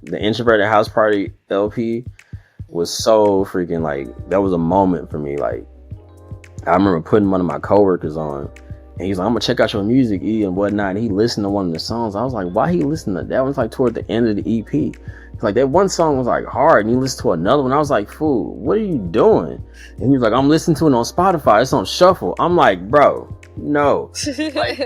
the Introverted House Party LP was so freaking like, that was a moment for me. Like, I remember putting one of my coworkers on, and he's like, I'm gonna check out your music, E, and whatnot. And he listened to one of the songs. I was like, why he listened to that? That was like toward the end of the EP. It's like that one song was like hard, and he listened to another one. I was like, fool, what are you doing? And he was like, I'm listening to it on Spotify. It's on shuffle. I'm like, bro, no. Like,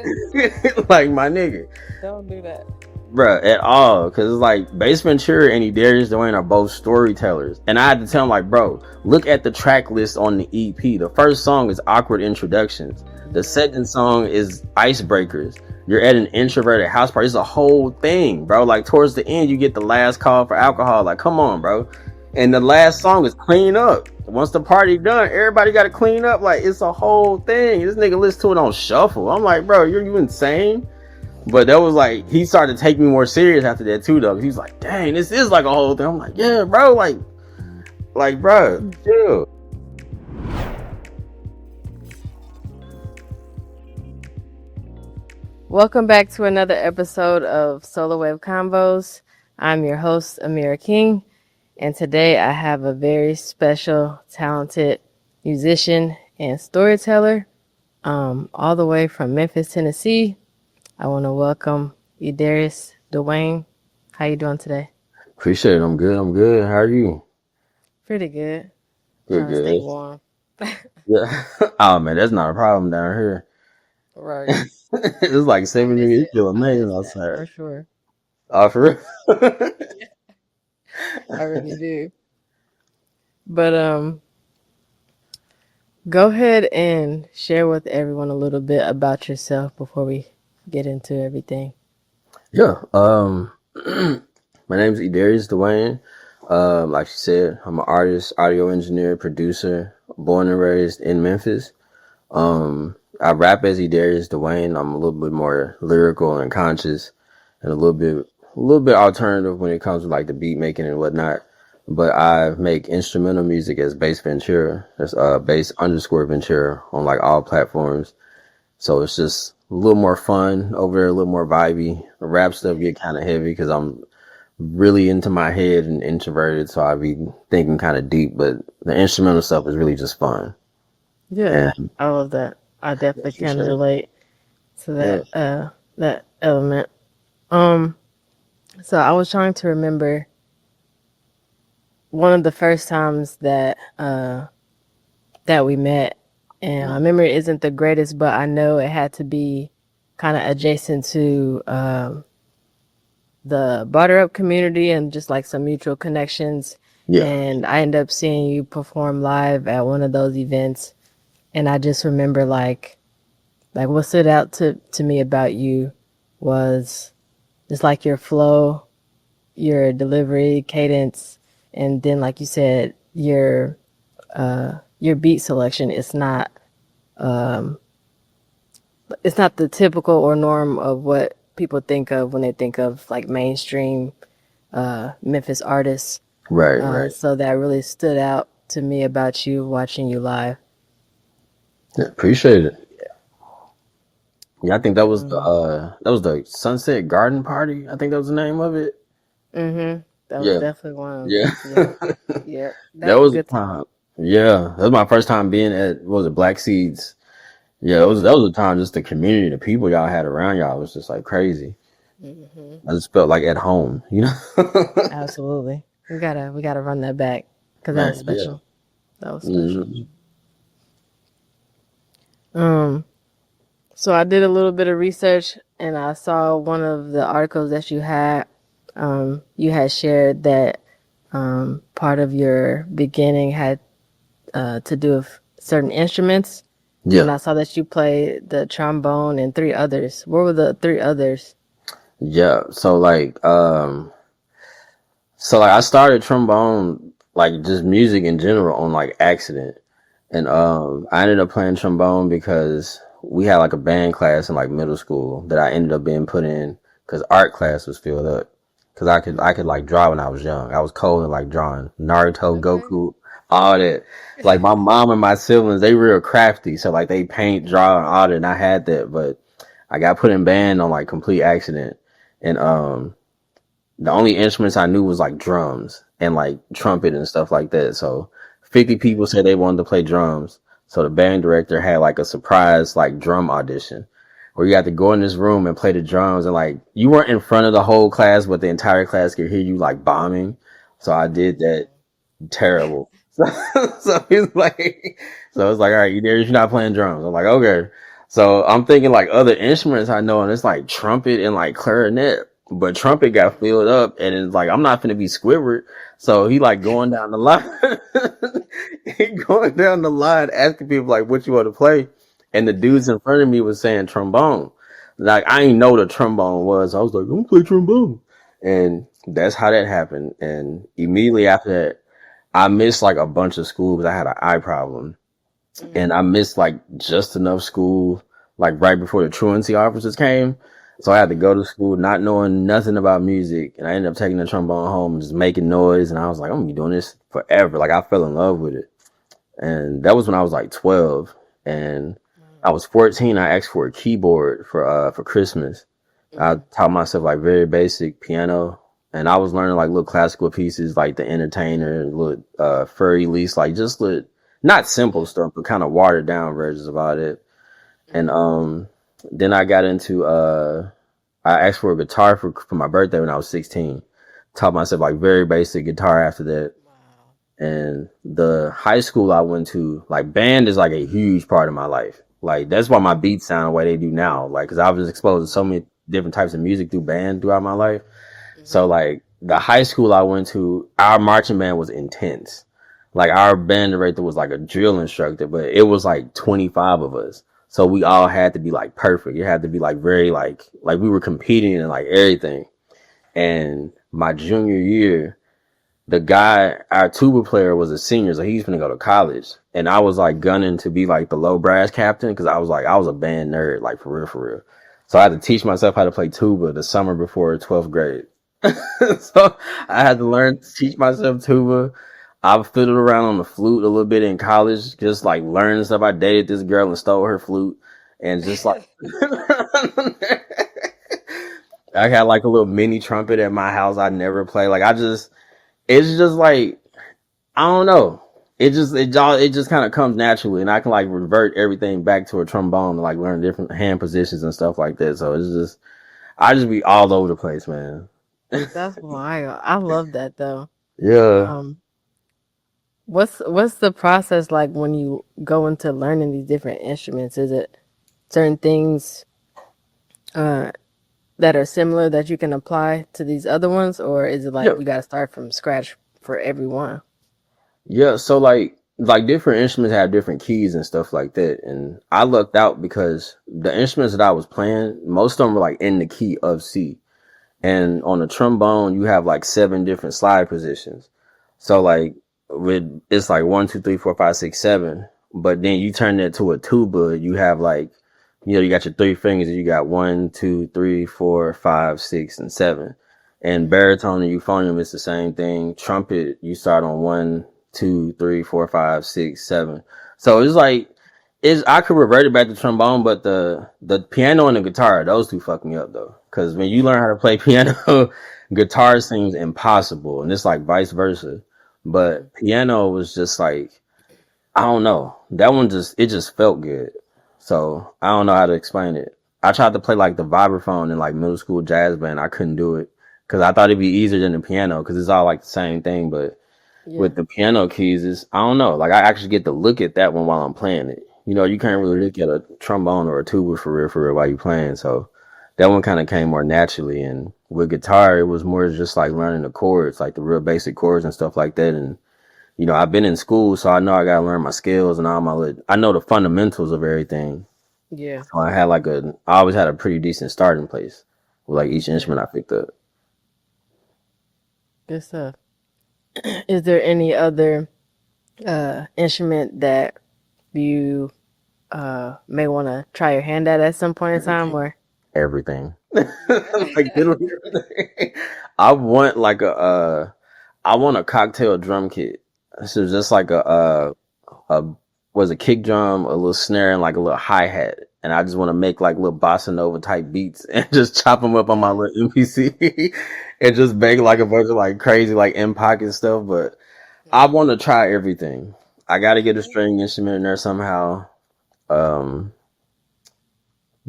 like my nigga. Don't do that. Bruh, at all. Because it's like Bass Ventura and E'darius Dewayne are both storytellers. And I had to tell him, like, bro, look at the track list on the EP. The first song is Awkward Introductions. The second song is Icebreakers. You're at an introverted house party. It's a whole thing, bro. Like, towards the end, you get the last call for alcohol. Like, come on, bro. And the last song is Clean Up. Once the party done, everybody got to clean up. Like, it's a whole thing. This nigga listens to it on shuffle. I'm like, bro, you insane? But that was like, he started to take me more serious after that too, though. He's like, dang, this is like a whole thing. I'm like, yeah, bro, like, bro, chill. Welcome back to another episode of Solar Wave Convos. I'm your host, Amira King, and today I have a very special, talented musician and storyteller, all the way from Memphis, Tennessee. I want to welcome E'darius Dewayne. How you doing today? Appreciate it. I'm good. How are you? Pretty good. Good. Stay warm. Yeah. Oh man, that's not a problem down here. Right. It's like 70 degrees. You feel amazing outside. For sure. Oh, for real? I really do. But go ahead and share with everyone a little bit about yourself before we get into everything. Yeah. My name is E'darius Dewayne. Like you said, I'm an artist, audio engineer, producer, born and raised in Memphis. I rap as E'darius Dewayne. I'm a little bit more lyrical and conscious, and a little bit alternative when it comes to like the beat making and whatnot. But I make instrumental music as Bass Ventura. That's Bass_Ventura on like all platforms. So it's just a little more fun over there, a little more vibey. The rap stuff get kind of heavy because I'm really into my head and introverted, so I be thinking kind of deep. But the instrumental stuff is really just fun. Yeah, I love that. I definitely can relate to that that element. So I was trying to remember one of the first times that that we met, and my memory isn't the greatest, but I know it had to be kind of adjacent to the Butter Up community and just like some mutual connections. Yeah. And I ended up seeing you perform live at one of those events. And I just remember like what stood out to me about you was just like your flow, your delivery, cadence, and then like you said, your beat selection is not the typical or norm of what people think of when they think of like mainstream Memphis artists. Right. So that really stood out to me about you watching you live. Yeah, appreciate it. Yeah, I think that was the Sunset Garden Party. I think that was the name of it. Mm-hmm. That was definitely one of them. Yeah. Yeah. That was a good time. Yeah. That was my first time being at, what was it, Black Seeds. Yeah, that was a time, just the community, the people y'all had around y'all was just like crazy. Mm-hmm. I just felt like at home, you know? Absolutely. We gotta run that back because that was special. Yeah. That was special. Mm-hmm. So I did a little bit of research and I saw one of the articles that you had shared that part of your beginning had to do with certain instruments. Yeah. And I saw that you played the trombone and 3 others. What were the 3 others? Yeah. So I started trombone, like just music in general, on like accident. And I ended up playing trombone because we had like a band class in like middle school that I ended up being put in because art class was filled up. Because I could like draw when I was young. I was cold and like drawing Naruto, Goku, all that. Like my mom and my siblings, they real crafty. So like they paint, draw, and all that. And I had that, but I got put in band on like complete accident. And the only instruments I knew was like drums and like trumpet and stuff like that. So 50 people said they wanted to play drums. So the band director had like a surprise like drum audition where you had to go in this room and play the drums, and like you weren't in front of the whole class, but the entire class could hear you like bombing. So I did that. Terrible. So he's like, so it's like, all right, you're not playing drums. I'm like, okay. So I'm thinking like other instruments I know, and it's like trumpet and like clarinet, but trumpet got filled up, and it's like I'm not gonna be Squidward. So he like going down the line, he going down the line asking people like, what you want to play, and the dudes in front of me was saying trombone. Like I didn't know what a trombone was. I was like, I'm gonna play trombone, and that's how that happened. And immediately after that, I missed like a bunch of school because I had an eye problem, and I missed like just enough school, like right before the truancy officers came. So I had to go to school not knowing nothing about music, and I ended up taking the trombone home and just making noise. And I was like, I'm gonna be doing this forever. Like I fell in love with it, and that was when I was like 12, and I was 14. I asked for a keyboard for Christmas. I taught myself like very basic piano, and I was learning like little classical pieces like The Entertainer, little Furry Lease, like just little not simple stuff, but kind of watered down versions about it. And then I got into I asked for a guitar for my birthday when I was 16. Taught myself like very basic guitar after that. And the high school I went to, like band is like a huge part of my life. Like that's why my beats sound the way they do now. Like, cause I was exposed to so many different types of music through band throughout my life. So like the high school I went to, our marching band was intense. Like our band director was like a drill instructor, but it was like 25 of us. So we all had to be like perfect. It had to be like very like we were competing in like everything. And my junior year, the guy, our tuba player was a senior, so he's gonna go to college. And I was like gunning to be like the low brass captain because I was like, I was a band nerd, like for real, for real. So I had to teach myself how to play tuba the summer before 12th grade. So I had to learn to teach myself tuba. I fiddled around on the flute a little bit in college, just like learning stuff. I dated this girl and stole her flute, and just like I had like a little mini trumpet at my house. I never play. Like it's just like I don't know. It just kind of comes naturally, and I can like revert everything back to a trombone and like learn different hand positions and stuff like that. So I just be all over the place, man. That's wild. I love that though. Yeah. Um, what's the process like when you go into learning these different instruments? Is it certain things uh that are similar that you can apply to these other ones, or is it like Yeah. you got to start from scratch for every one? Yeah, so like different instruments have different keys and stuff like that. And I lucked out because the instruments that I was playing, most of them were like in the key of C. And on the trombone, you have like 7 different slide positions. So like it's like 1, 2, 3, 4, 5, 6, 7. But then you turn that to a tuba, you have like, you got your 3 fingers and you got 1, 2, 3, 4, 5, 6, and 7. And baritone and euphonium is the same thing. Trumpet, you start on 1, 2, 3, 4, 5, 6, 7. So it's like I could revert it back to trombone, but the piano and the guitar, those two fuck me up though. Cause when you learn how to play piano, guitar seems impossible, and it's like vice versa. But piano was just like, I don't know. That one just felt good. So I don't know how to explain it. I tried to play like the vibraphone in like middle school jazz band. I couldn't do it because I thought it'd be easier than the piano because it's all like the same thing. But Yeah. with the piano keys, I don't know. Like I actually get to look at that one while I'm playing it. You can't really look at a trombone or a tuba for real while you're playing. So that one kind of came more naturally. And with guitar, it was more just like learning the chords, like the real basic chords and stuff like that. And I've been in school, so I know I gotta learn my skills and I know the fundamentals of everything. Yeah. So I always had a pretty decent starting place with like each instrument I picked up. Good stuff. Is there any other instrument that you may want to try your hand at some point in time? Or Everything. Like literally everything. I want like I want a cocktail drum kit. So just like a was a kick drum, a little snare, and like a little hi hat. And I just want to make like little bossa nova type beats and just chop them up on my little MPC and just make like a bunch of like crazy like in pocket stuff. But I want to try everything. I got to get a string instrument in there somehow. Um,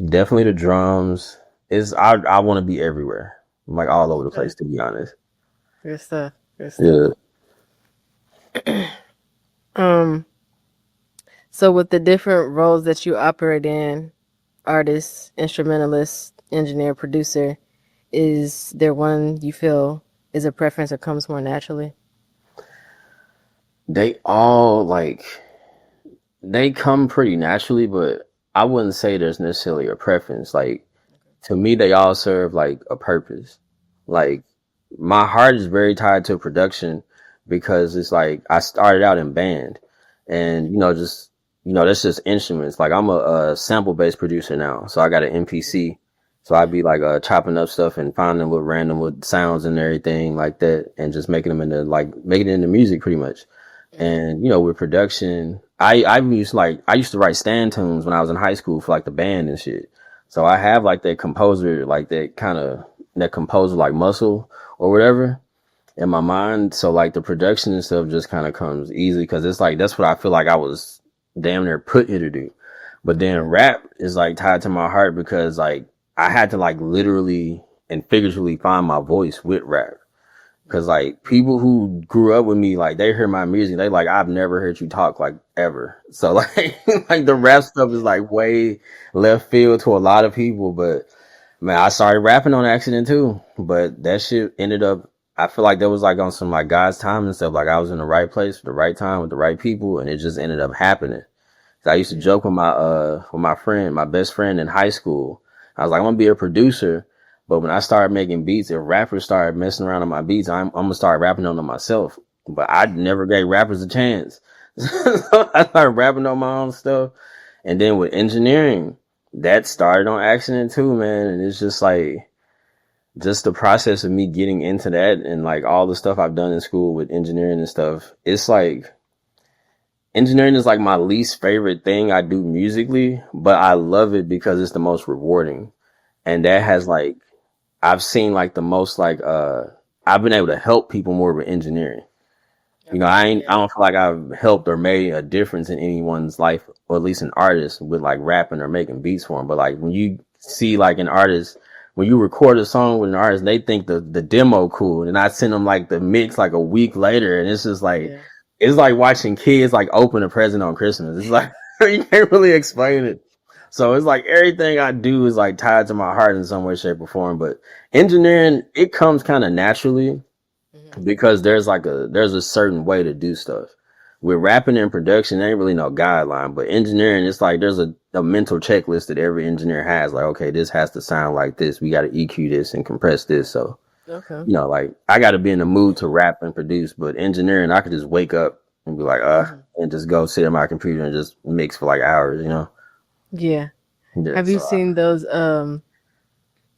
Definitely the drums. Is I want to be everywhere, like all over the Okay. place. To be honest, Good stuff. Good stuff. yeah. Um, so with the different roles that you operate in, artist, instrumentalist, engineer, producer, is there one you feel is a preference that comes more naturally? They all like they come pretty naturally, but I wouldn't say there's necessarily a preference. Like to me, they all serve like a purpose. Like my heart is very tied to production because it's like I started out in band, and just that's just instruments. Like I'm a sample based producer now, so I got an MPC. So I'd be like chopping up stuff and finding little random little sounds and everything like that, and just making them into like making it into music pretty much. And with production, I used to write stand tunes when I was in high school for like the band and shit. So I have like that composer, like that composer like muscle or whatever in my mind. So like the production and stuff just kind of comes easy because it's like that's what I feel like I was damn near put here to do. But then rap is like tied to my heart because like I had to like literally and figuratively find my voice with rap. Cause like people who grew up with me, like they hear my music, they like I've never heard you talk like ever. So like like the rap stuff is like way left field to a lot of people. But man, I started rapping on accident too. But that shit ended up. I feel like that was like on some like God's time and stuff. Like I was in the right place at the right time with the right people, and it just ended up happening. So I used to joke with my friend, my best friend in high school. I was like, I'm gonna be a producer, but when I started making beats, if rappers started messing around on my beats, I'm gonna start rapping on them myself. But I never gave rappers a chance. So I started rapping on my own stuff, and then with engineering, that started on accident too, man. And it's just like just the process of me getting into that and like all the stuff I've done in school with engineering and stuff. It's like engineering is like my least favorite thing I do musically, but I love it because it's the most rewarding. And that has like I've seen like the most like I've been able to help people more with engineering. Okay. I Yeah. don't feel like I've helped or made a difference in anyone's life, or at least an artist with like rapping or making beats for them. But like when you see like an artist, when you record a song with an artist, they think the demo cool, and I send them like the mix like a week later, and it's just like Yeah. it's like watching kids like open a present on Christmas. It's like you can't really explain it. So it's like everything I do is like tied to my heart in some way, shape, or form. But engineering, it comes kind of naturally Hmm. because there's a certain way to do stuff. With rapping and production, there ain't really no guideline, but engineering, it's like there's a mental checklist that every engineer has. Like, okay, this has to sound like this. We got to EQ this and compress this. So, Okay. like I got to be in the mood to rap and produce, but engineering, I could just wake up and be like, Hmm. and just go sit at my computer and just mix for like hours. Yeah. Yeah, Have you so, seen those?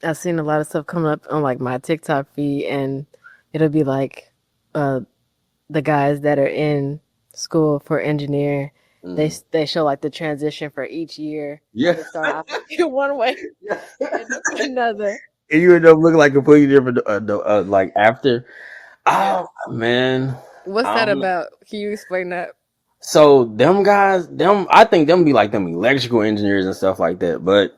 I've seen a lot of stuff coming up on like my TikTok feed, and it'll be like uh the guys that are in school for engineer. mm. They show like the transition for each year, how Yeah. they start off in one way, end up in another. And you end up looking like completely different, like after. Yeah. Oh man, What's I that don't know. about? Can you explain that? So them guys, I think them be like them electrical engineers and stuff like that. But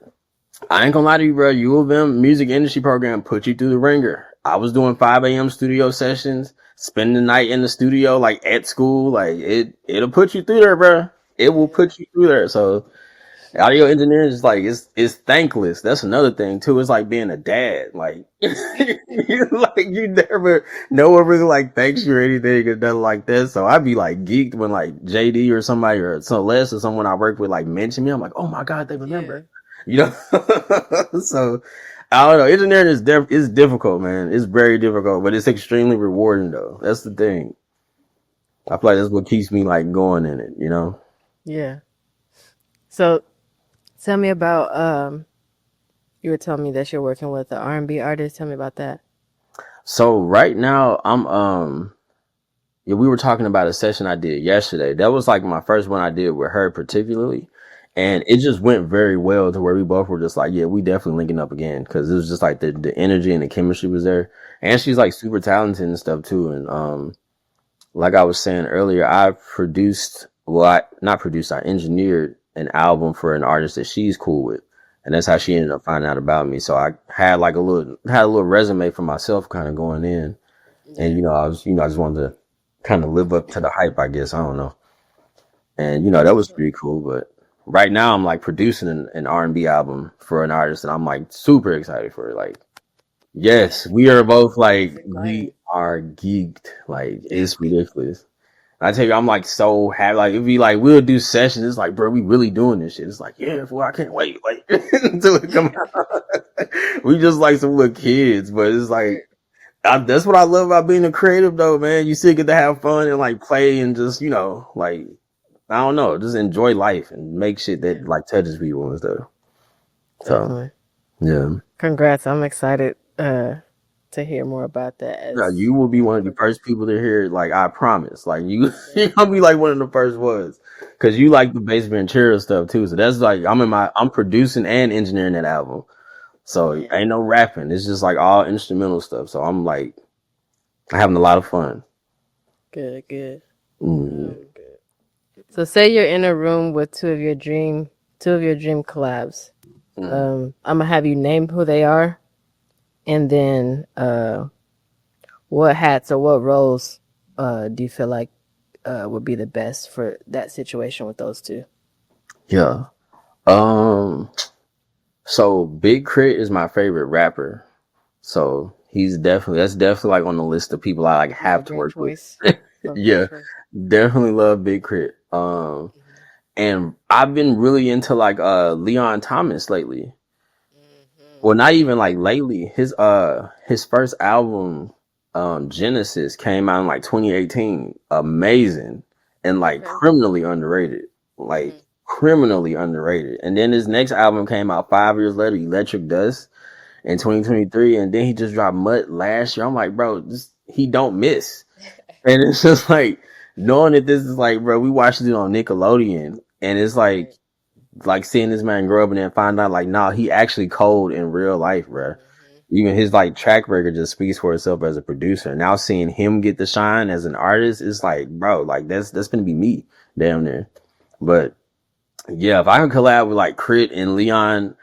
I ain't gonna lie to you, bro. U of M music industry program put you through the ringer. I was doing 5 a.m. studio sessions, spending the night in the studio, like at school. Like it'll put you through there, bro. It will Yeah. put you through there. So audio engineering is like it's thankless. That's another thing too. It's like being a dad. Like you never no one really like thanks you or anything or nothing like that. So I'd be like geeked when like JD or somebody or Celeste or someone I work with like mention me. I'm like, oh my god, they Yeah. remember. You know. So I don't know. Engineering is difficult, man. It's very difficult, but it's extremely rewarding though. That's the thing. I feel like that's what keeps me like going in it. Yeah. So tell me about you were telling me that you're working with an R&B artist. Tell me about that. So right now I'm. Yeah, we were talking about a session I did yesterday. That was like my first one I did with her particularly. And it just went very well to where we both were just like, yeah, we definitely linking up again because it was just like the energy and the chemistry was there. And she's like super talented and stuff too. And like I was saying earlier, I produced, well, not produced, I engineered an album for an artist that she's cool with. And that's how she ended up finding out about me. So I had like had a little resume for myself kind of going in. And, I just wanted to kind of live up to the hype, I guess. I don't know. And, that was pretty cool. But right now I'm like producing an R&B album for an artist and I'm like super excited for it. Like, yes, we are both like, we are geeked. Like, it's ridiculous. I tell you, I'm like so happy. Like, it'd be like, we'll do sessions. It's like, bro, we really doing this shit. It's like, yeah, well, I can't wait. Like, until it come out. We just like some little kids, but it's like, that's what I love about being a creative though, man. You still get to have fun and like play and just, like, I don't know, just enjoy life and make shit that like touches people and stuff. So, Definitely. yeah. Congrats. I'm excited to hear more about that. Yeah, you will be one of the first people to hear it. Like, I promise. Like, you're gonna be like one of the first ones. Cause you like the Bass Ventura stuff too. So that's like, I'm producing and engineering that album. So ain't no rapping. It's just like all instrumental stuff. So I'm like, having a lot of fun. Good, good. Mm. So say you're in a room with two of your dream collabs. I'm gonna have you name who they are, and then what hats or what roles do you feel like would be the best for that situation with those two? Yeah. So Big Crit is my favorite rapper. So that's definitely like on the list of people I like have to work with. Yeah. Definitely love Big Crit. And I've been really into like Leon Thomas lately. Well, not even like lately. His first album, Genesis, came out in like 2018. Amazing and like criminally underrated. Like criminally underrated. And then his next album came out 5 years later, Electric Dust, in 2023, and then he just dropped Mutt last year. I'm like, bro, he don't miss. And it's just like knowing that this is like, bro, we watched it on Nickelodeon, and it's like seeing this man grow up and then find out like, nah, he actually cold in real life, bro. Even his like track record just speaks for itself as a producer. Now seeing him get the shine as an artist, it's like, bro, like that's gonna be me down there. But yeah, if I could collab with like Crit and Leon,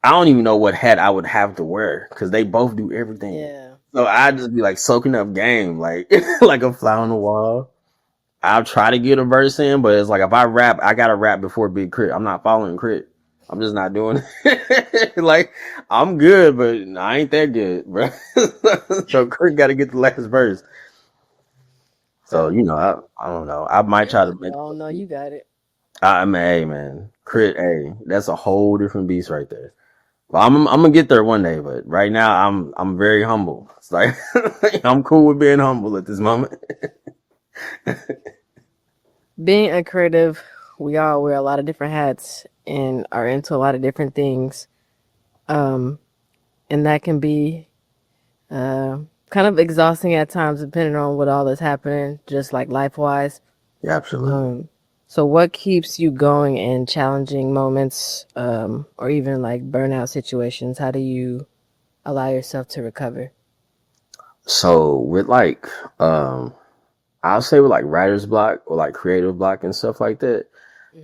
I don't even know what hat I would have to wear because they both do everything. Yeah. So I'd just be like soaking up game, like like a fly on the wall. I'll try to get a verse in, but it's like if I rap, I gotta rap before Big Crit. I'm not following Crit. I'm just not doing it. Like, I'm good, but I ain't that good, bro. So Crit gotta get the last verse. So, I don't know. I might try to make. Oh no, you got it. I mean, hey man, Crit, hey, that's a whole different beast right there. But I'm gonna get there one day, but right now I'm very humble. It's like I'm cool with being humble at this moment. Being a creative, we all wear a lot of different hats and are into a lot of different things. And that can be kind of exhausting at times depending on what all is happening, just like life-wise. Yeah, absolutely. So what keeps you going in challenging moments, or even like burnout situations? How do you allow yourself to recover? So with like, I'll say with like writer's block or like creative block and stuff like that,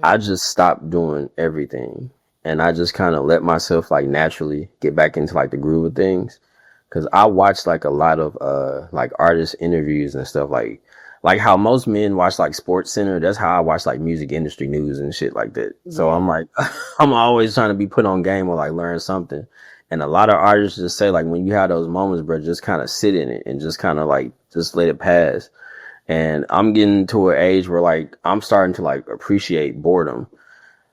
I just stopped doing everything and I just kind of let myself like naturally get back into like the groove of things. Cause I watched like a lot of, like artist interviews and stuff like how most men watch like Sports Center. That's how I watch like music industry news and shit like that. So I'm like, I'm always trying to be put on game or like learn something. And a lot of artists just say like, when you have those moments, bro, just kind of sit in it and just kind of like, just let it pass. And I'm getting to an age where like, I'm starting to like appreciate boredom,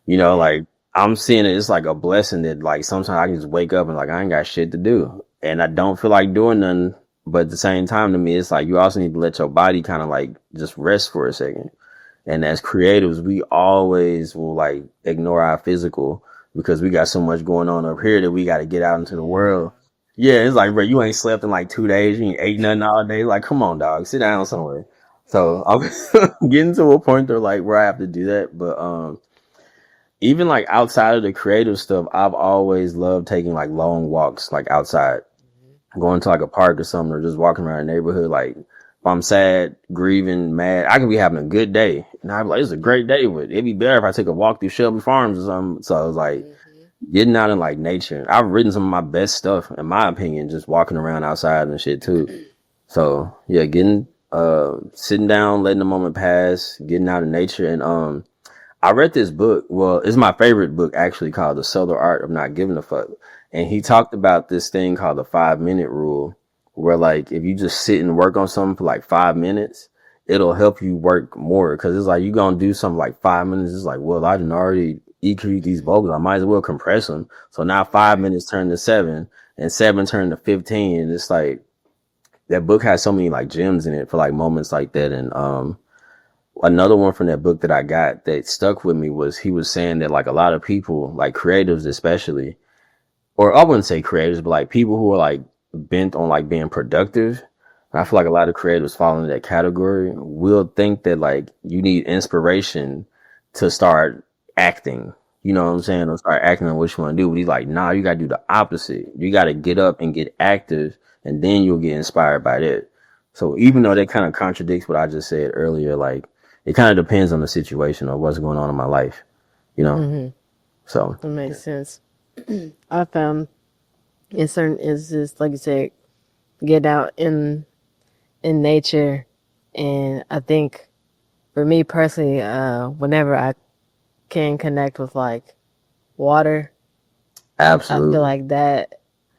like I'm seeing it. It's like a blessing that like sometimes I can just wake up and like, I ain't got shit to do and I don't feel like doing nothing. But at the same time, to me, it's like you also need to let your body kind of like just rest for a second. And as creatives, we always will like ignore our physical because we got so much going on up here that we got to get out into the world. Yeah, it's like, bro, you ain't slept in like 2 days. You ain't ate nothing all day. Like, come on, dog, sit down somewhere. So I'm getting to a point where like where I have to do that. But even like outside of the creative stuff, I've always loved taking like long walks, like outside, going to like a park or something, or just walking around the neighborhood. Like if I'm sad, grieving, mad, I can be having a good day, and I'm like, it's a great day, but it'd be better if I took a walk through Shelby Farms or something. So I was like, getting out in like nature. I've written some of my best stuff, in my opinion, just walking around outside and shit too. So yeah, getting sitting down, letting the moment pass, getting out in nature. And I read this book. Well, it's my favorite book actually, called The Solar Art of Not Giving a Fuck. And he talked about this thing called the 5 minute rule, where like if you just sit and work on something for like 5 minutes, it'll help you work more. Cause it's like you gonna do something like 5 minutes. It's like, well, I didn't already EQ these vocals. I might as well compress them. So now 5 minutes turn to 7 and 7 turn to 15. And it's like that book has so many like gems in it for like moments like that. And another one from that book that I got that stuck with me was he was saying that like a lot of people, like creatives especially, or I wouldn't say creatives, but like people who are like bent on like being productive. I feel like a lot of creatives fall into that category. Will think that like you need inspiration to start acting. You know what I'm saying? Or start acting on what you want to do. But he's like, nah, you got to do the opposite. You got to get up and get active, and then you'll get inspired by that. So even though that kind of contradicts what I just said earlier, like it kind of depends on the situation or what's going on in my life, you know? So That makes sense. I found in certain instances, like you said, get out in nature, and I think for me personally, whenever I can connect with like water, I absolutely. feel like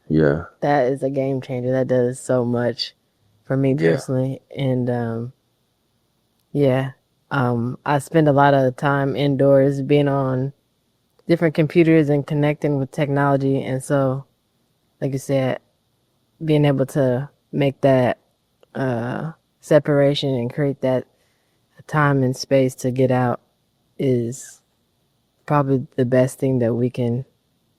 Yeah. that is a game changer. That does so much for me Yeah. personally, and yeah, I spend a lot of time indoors, being on different computers and connecting with technology, and so, like you said, being able to make that separation and create that time and space to get out is probably the best thing that we can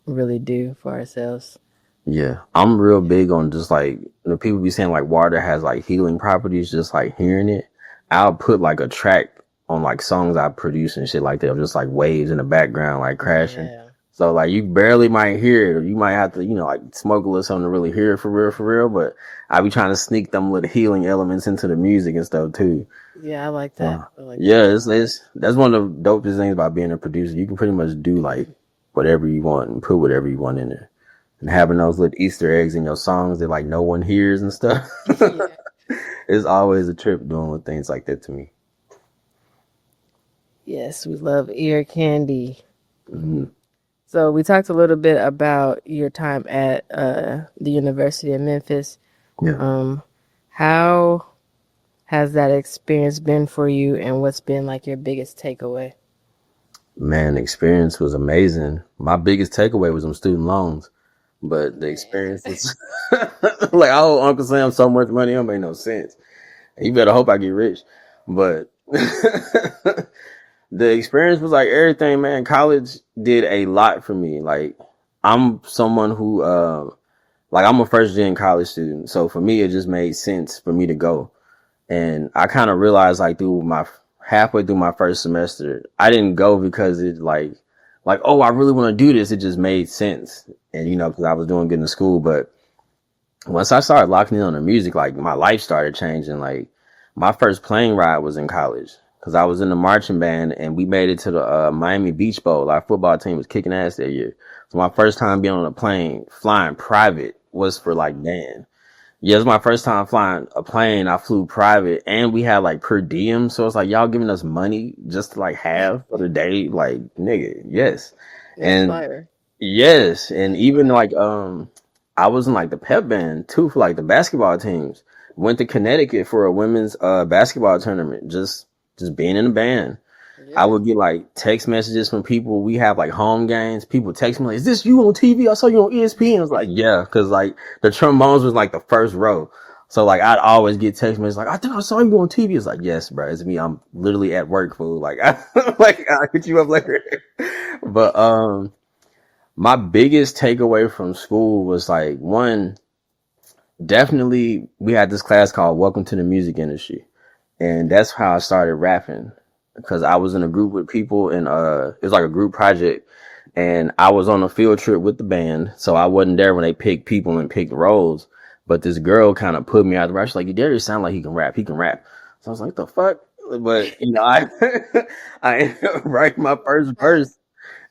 really do for ourselves. Yeah, I'm real big on just like the people be saying like water has like healing properties, just like hearing it. I'll put like a track on like songs I produce and shit like that, of just like waves in the background, like crashing. Yeah. So like you barely might hear it, or you might have to, like smoke a little something to really hear it for real. But I be trying to sneak them little healing elements into the music and stuff too. Yeah, I like that. I like that. Yeah, it's that's one of the dopest things about being a producer. You can pretty much do like whatever you want and put whatever you want in there. And having those little Easter eggs in your songs that like no one hears and stuff. Yeah. It's always a trip doing with things like that to me. Yes, we love ear candy. So we talked a little bit about your time at the University of Memphis. Yeah. How has that experience been for you, and what's been like your biggest takeaway? Man, the experience was amazing. My biggest takeaway was them student loans. But the experience is like I owe Uncle Sam so much money, it don't make no sense. You better hope I get rich. But the experience was like everything, man. College did a lot for me. Like I'm someone who like I'm a first gen college student. So for me it just made sense for me to go. And I kind of realized like halfway through my first semester, I didn't go because it like, oh, I really want to do this. It just made sense. And, because I was doing good in school. But once I started locking in on the music, like my life started changing. Like my first plane ride was in college because I was in the marching band and we made it to the Miami Beach Bowl. Our football team was kicking ass that year. So my first time being on a plane, flying private, was for like band. Yeah, it was my first time flying a plane. I flew private and we had like per diem. So it's like y'all giving us money just to like have for the day. Like, nigga, yes. That's And fire. yes. And even like, I was in like the pep band too for like the basketball teams. Went to Connecticut for a women's, basketball tournament. Just being in the band. I would get like text messages from people. We have like home games. People text me like, "Is this you on TV? I saw you on ESPN." I was like, "Yeah," because like the trombones was like the first row. So like I'd always get text messages like, "I think I saw you on TV." It's like, "Yes, bro, it's me. I'm literally at work, fool. Like, I'll hit you up later." But my biggest takeaway from school was like one, definitely we had this class called Welcome to the Music Industry, and that's how I started rapping. because I was in a group with people, and it was like a group project, and I was on a field trip with the band, so I wasn't there when they picked people and picked roles. But this girl kind of put me out the rush, like, Darius sound like he can rap. He can rap. So I was like, the fuck? But I I ended up writing my first verse,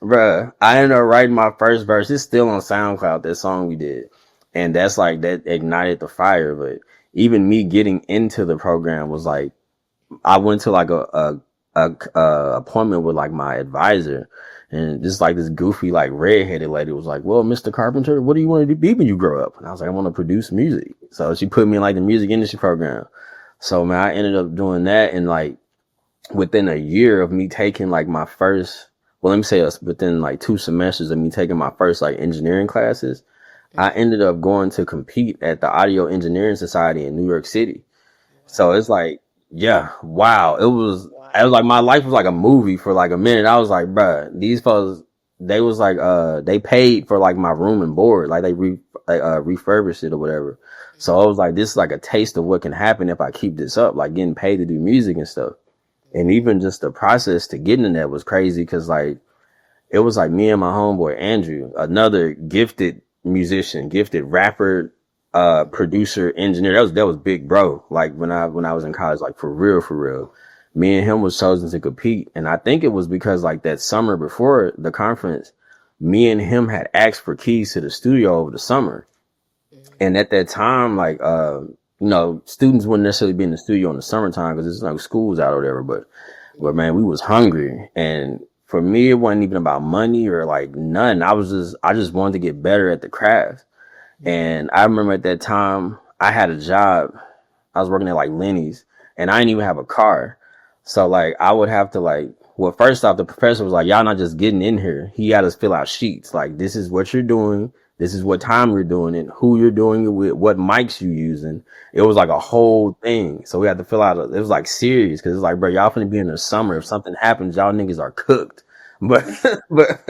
bruh. I ended up writing my first verse. It's still on SoundCloud, that song we did, and that's like that ignited the fire. But even me getting into the program was like, I went to like a appointment with like my advisor, and just like this goofy like redheaded lady was like, "Well, Mr. Carpenter, what do you want to be when you grow up?" And I was like, "I want to produce music." So she put me in like the music industry program. So man, I ended up doing that, and like within a year of me taking like my first, well, let me say within like 2 semesters of me taking my first like engineering classes, I ended up going to compete at the Audio Engineering Society in New York City. So it's like, yeah, wow. It was like my life was like a movie for like a minute. I was like, bruh, these folks, they was like, they paid for like my room and board. Like refurbished it or whatever. So I was like, this is like a taste of what can happen if I keep this up, like getting paid to do music and stuff. And even just the process to getting in that was crazy. Cause like, it was like me and my homeboy Andrew, another gifted musician, gifted rapper, producer, engineer. That was big bro. Like when I was in college, like for real, for real. Me and him was chosen to compete. And I think it was because like that summer before the conference, me and him had asked for keys to the studio over the summer. And at that time, like, students wouldn't necessarily be in the studio in the summertime because it's like school's out or whatever. But man, we was hungry. And for me, it wasn't even about money or like none. I just wanted to get better at the craft. And I remember at that time, I had a job. I was working at like Lenny's, and I didn't even have a car. So like I would have to like, well, first off, the professor was like, y'all not just getting in here. He had us fill out sheets. Like, this is what you're doing. This is what time you're doing it, who you're doing it with, what mics you using. It was like a whole thing. So we had to fill out, it was like serious. Cause it's like, bro, y'all finna be in the summer. If something happens, y'all niggas are cooked. But, but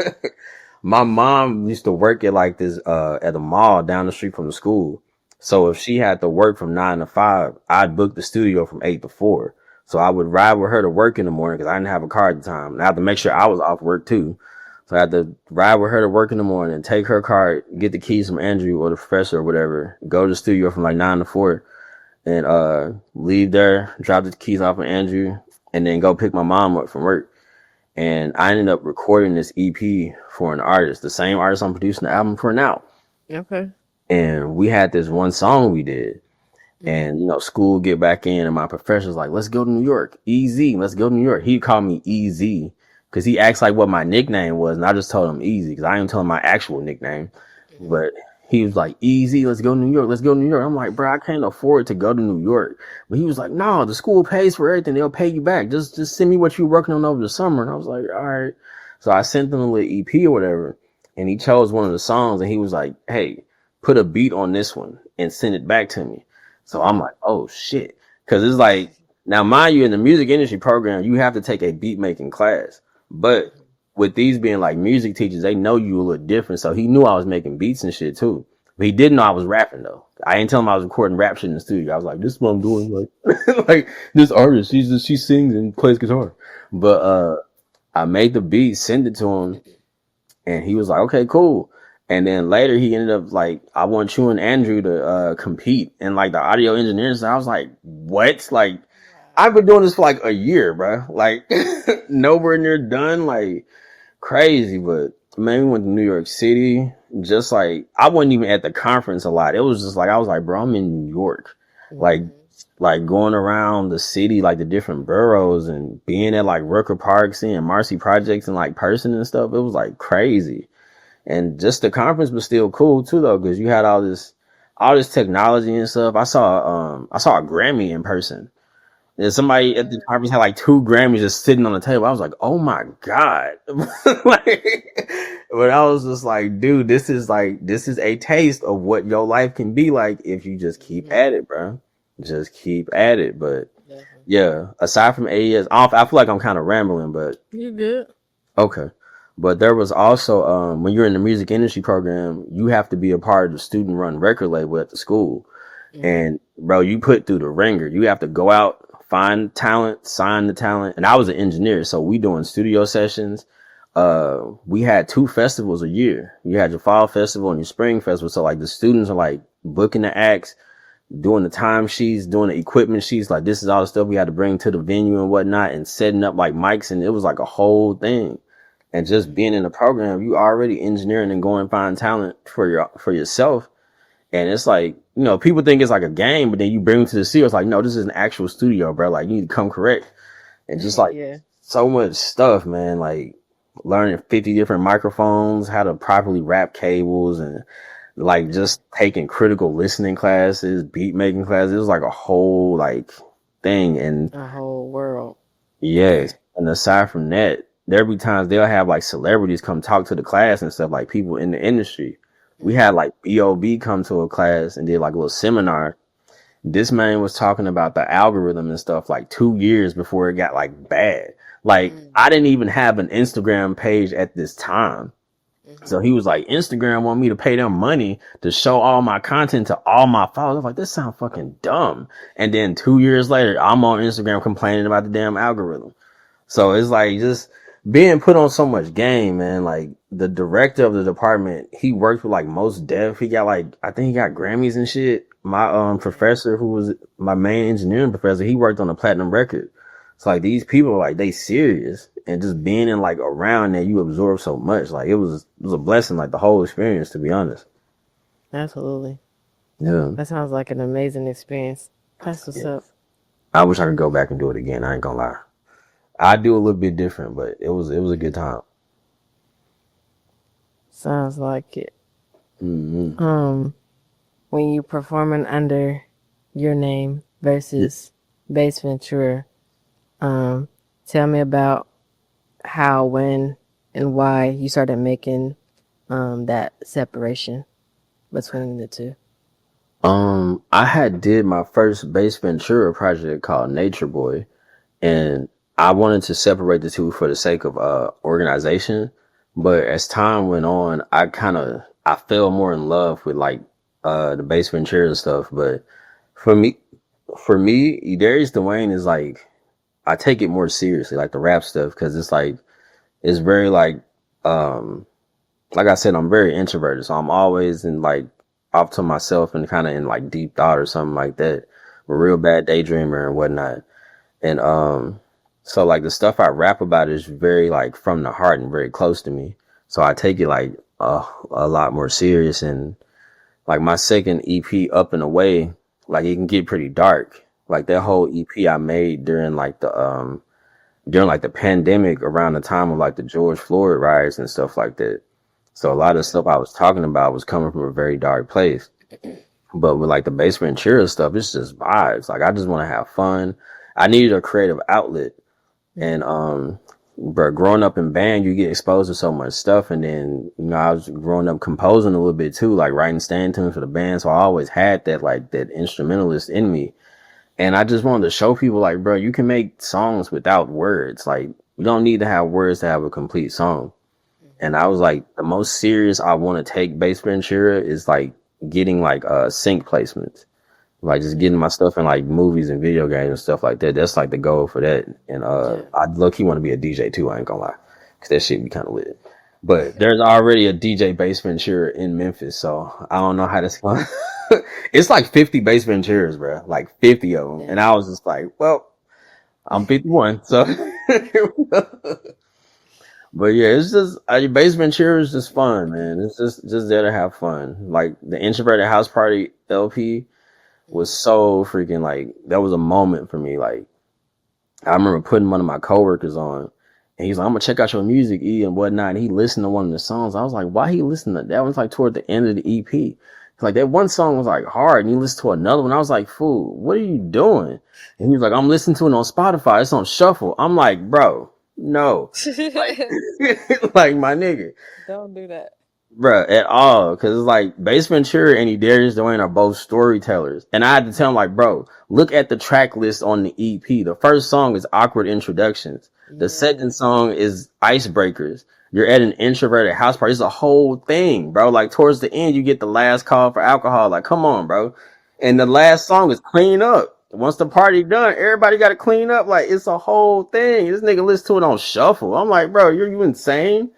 my mom used to work at like this, at a mall down the street from the school. So if she had to work from 9 to 5, I'd book the studio from 8 to 4. So I would ride with her to work in the morning because I didn't have a car at the time. And I had to make sure I was off work too. So I had to ride with her to work in the morning, take her car, get the keys from Andrew or the professor or whatever, go to the studio from like 9 to 4 and leave there, drop the keys off of Andrew, and then go pick my mom up from work. And I ended up recording this EP for an artist, the same artist I'm producing the album for now. Okay. And we had this one song we did. And, school get back in and my professor's like, let's go to New York. Easy. Let's go to New York. He called me Easy because he asked like what my nickname was. And I just told him Easy because I didn't tell him my actual nickname. But he was like, Easy, let's go to New York. Let's go to New York. I'm like, bro, I can't afford to go to New York. But he was like, no, the school pays for everything. They'll pay you back. Just send me what you're working on over the summer. And I was like, all right. So I sent him a little EP or whatever. And he chose one of the songs and he was like, hey, put a beat on this one and send it back to me. So I'm like, oh shit. Cause it's like, now mind you, in the music industry program, you have to take a beat making class. But with these being like music teachers, they know you a little different. So he knew I was making beats and shit too. But he didn't know I was rapping though. I didn't tell him I was recording rap shit in the studio. I was like, this is what I'm doing. Like, like this artist, she sings and plays guitar. But, I made the beat, sent it to him, and he was like, okay, cool. And then later he ended up like, I want you and Andrew to compete in like the audio engineering. So I was like, what? Like, I've been doing this for like a year, bro. Like, nowhere near done. Like, crazy. But man, we went to New York City. Just like, I wasn't even at the conference a lot. It was just like, I was like, bro, I'm in New York. Like going around the city, like the different boroughs and being at like Rucker Park, seeing Marcy Projects in like person and stuff. It was like crazy. And just the conference was still cool too, though, because you had all this technology and stuff. I saw a Grammy in person. And somebody at the conference had like 2 Grammys just sitting on the table. I was like, oh my God. Like, but I was just like, dude, this is a taste of what your life can be like if you just keep at it, bro. Just keep at it. But yeah, aside from AES, I feel like I'm kind of rambling, but You good? okay. But there was also, when you're in the music industry program, you have to be a part of the student run record label at the school. And bro, you put through the ringer. You have to go out, find talent, sign the talent. And I was an engineer, so we doing studio sessions. We had 2 festivals a year. You had your fall festival and your spring festival. So like the students are like booking the acts, doing the time sheets, doing the equipment sheets. Like this is all the stuff we had to bring to the venue and whatnot, and setting up like mics. And it was like a whole thing. And just being in the program, you already engineering and going and find talent for yourself. And it's like, you know, people think it's like a game, but then you bring them to the studio. It's like, no, this is an actual studio, bro. Like you need to come correct. And just like so much stuff, man. Like learning 50 different microphones, how to properly wrap cables, and like just taking critical listening classes, beat making classes. It was like a whole like thing. And a whole world. Yes. And aside from that, there'll be times they'll have like celebrities come talk to the class and stuff, like people in the industry. We had like B.O.B. come to a class and did like a little seminar. This man was talking about the algorithm and stuff like 2 years before it got like bad. Like I didn't even have an Instagram page at this time. So he was like, Instagram want me to pay them money to show all my content to all my followers. I was like, this sounds fucking dumb. And then 2 years later, I'm on Instagram complaining about the damn algorithm. So it's like just being put on so much game, man. Like the director of the department, he worked with like Most Def. He got like, I think he got Grammys and shit. My professor, who was my main engineering professor, he worked on a platinum record. So like these people, like they serious, and just being in like around there, you absorb so much. Like it was a blessing, like the whole experience, to be honest. Absolutely. Yeah. That sounds like an amazing experience. That's what's up. I wish I could go back and do it again. I ain't gonna lie. I do a little bit different, but it was a good time. Sounds like it. Mm-hmm. When you performing under your name versus Bass Ventura, tell me about how, when, and why you started making that separation between the two. I had did my first Bass Ventura project called Nature Boy, and I wanted to separate the two for the sake of organization. But as time went on, I fell more in love with like the Bass Ventura stuff. But for me, E'darius Dewayne is like, I take it more seriously, like the rap stuff, because it's like it's very like I said, I'm very introverted, so I'm always in like off to myself and kind of in like deep thought or something like that. I'm a real bad daydreamer and whatnot. And so like the stuff I rap about is very like from the heart and very close to me. So I take it like a lot more serious. And like my second EP, Up and Away, like it can get pretty dark. Like that whole EP I made during like the pandemic, around the time of like the George Floyd riots and stuff like that. So a lot of stuff I was talking about was coming from a very dark place. But with like the Bass Ventura stuff, it's just vibes. Like I just want to have fun. I needed a creative outlet. And but growing up in band, you get exposed to so much stuff. And then, you know, I was growing up composing a little bit too, like writing stand tunes for the band. So I always had that like that instrumentalist in me. And I just wanted to show people like, bro, you can make songs without words. Like you don't need to have words to have a complete song. And I was like, the most serious I want to take Bass Ventura is like getting like sync placements, like just getting my stuff in like movies and video games and stuff like that. That's like the goal for that. And I low-key want to be a DJ too, I ain't gonna lie, because that shit be kind of lit. But there's already a DJ Bass Ventura in Memphis, so I don't know how that's going. It's like 50 Bass Venturas, bro, like 50 of them. And I was just like, well, I'm 51, so. But yeah, it's just Bass Ventura is just fun, man. It's just there to have fun. Like the Introverted House Party LP was so freaking like, that was a moment for me. Like I remember putting one of my coworkers on, and he's like, I'm gonna check out your music, E, and whatnot. And he listened to one of the songs. I was like, why he listened to that? Was like toward the end of the EP. Like that one song was like hard, and he listened to another one. I was like, fool, what are you doing? And he was like, I'm listening to it on Spotify. It's on shuffle. I'm like, bro, no. Like, like my nigga. Don't do that. Bruh, at all. Cause it's like Bass Ventura and E'darius Dewayne are both storytellers. And I had to tell him like, bro, look at the track list on the EP. The first song is Awkward Introductions. The second song is Icebreakers. You're at an introverted house party. It's a whole thing, bro. Like towards the end, you get the last call for alcohol. Like, come on, bro. And the last song is Clean Up. once the party done, everybody got to clean up. Like it's a whole thing. This nigga listen to it on shuffle. I'm like, bro, you insane?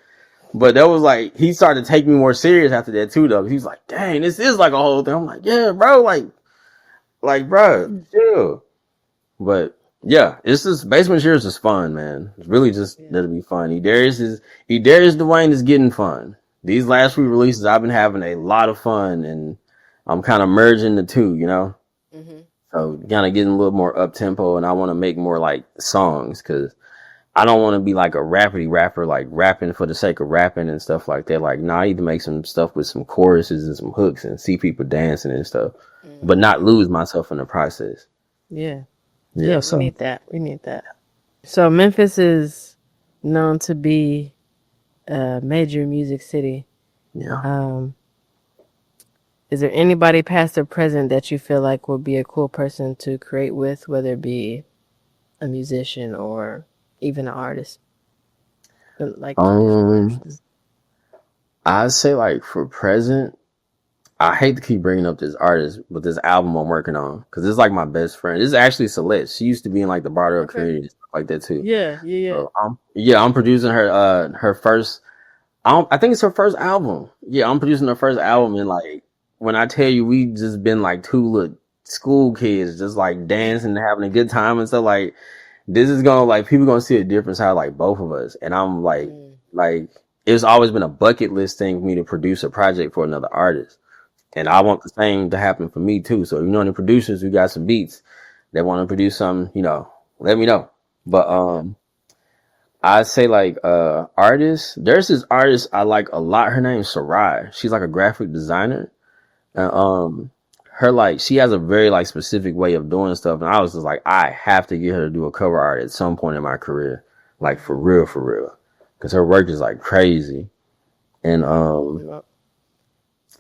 But that was like he started to take me more serious after that too, though. He's like, dang, this is like a whole thing. I'm like, yeah, bro, like, bro, chill. But yeah, it's just Basement Shears is fun, man. It's really just that'll be fun. E'darius Dewayne is getting fun. These last few releases, I've been having a lot of fun, and I'm kind of merging the two, you know. So kind of getting a little more up tempo, and I want to make more like songs because I don't want to be like a rapidy rapper, like rapping for the sake of rapping and stuff like that. Like, nah, I need to make some stuff with some choruses and some hooks and see people dancing and stuff, but not lose myself in the process. Yeah. Yeah. We need that. We need that. So Memphis is known to be a major music city. Yeah. Is there anybody past or present that you feel like would be a cool person to create with, whether it be a musician or even an artist? Like, I'd say like for present, I hate to keep bringing up this artist, but this album I'm working on, because it's like my best friend. This is actually Celeste. She used to be in like the Bardo community and stuff like that too. Yeah. So, I'm producing her first. I think it's her first album. Yeah, I'm producing her first album, and like when I tell you, we just been like two little school kids, just like dancing and having a good time and stuff. Like this is gonna like people gonna see a difference how like both of us, and I'm like it's always been a bucket list thing for me to produce a project for another artist. And I want the same to happen for me too. So, you know, any producers who got some beats that want to produce something, you know, let me know. But, I say like, artists, there's this artist I like a lot. Her name's Sarai. She's like a graphic designer. And, her like, she has a very like specific way of doing stuff. And I was just like, I have to get her to do a cover art at some point in my career. Like for real, for real. Cause her work is like crazy. And,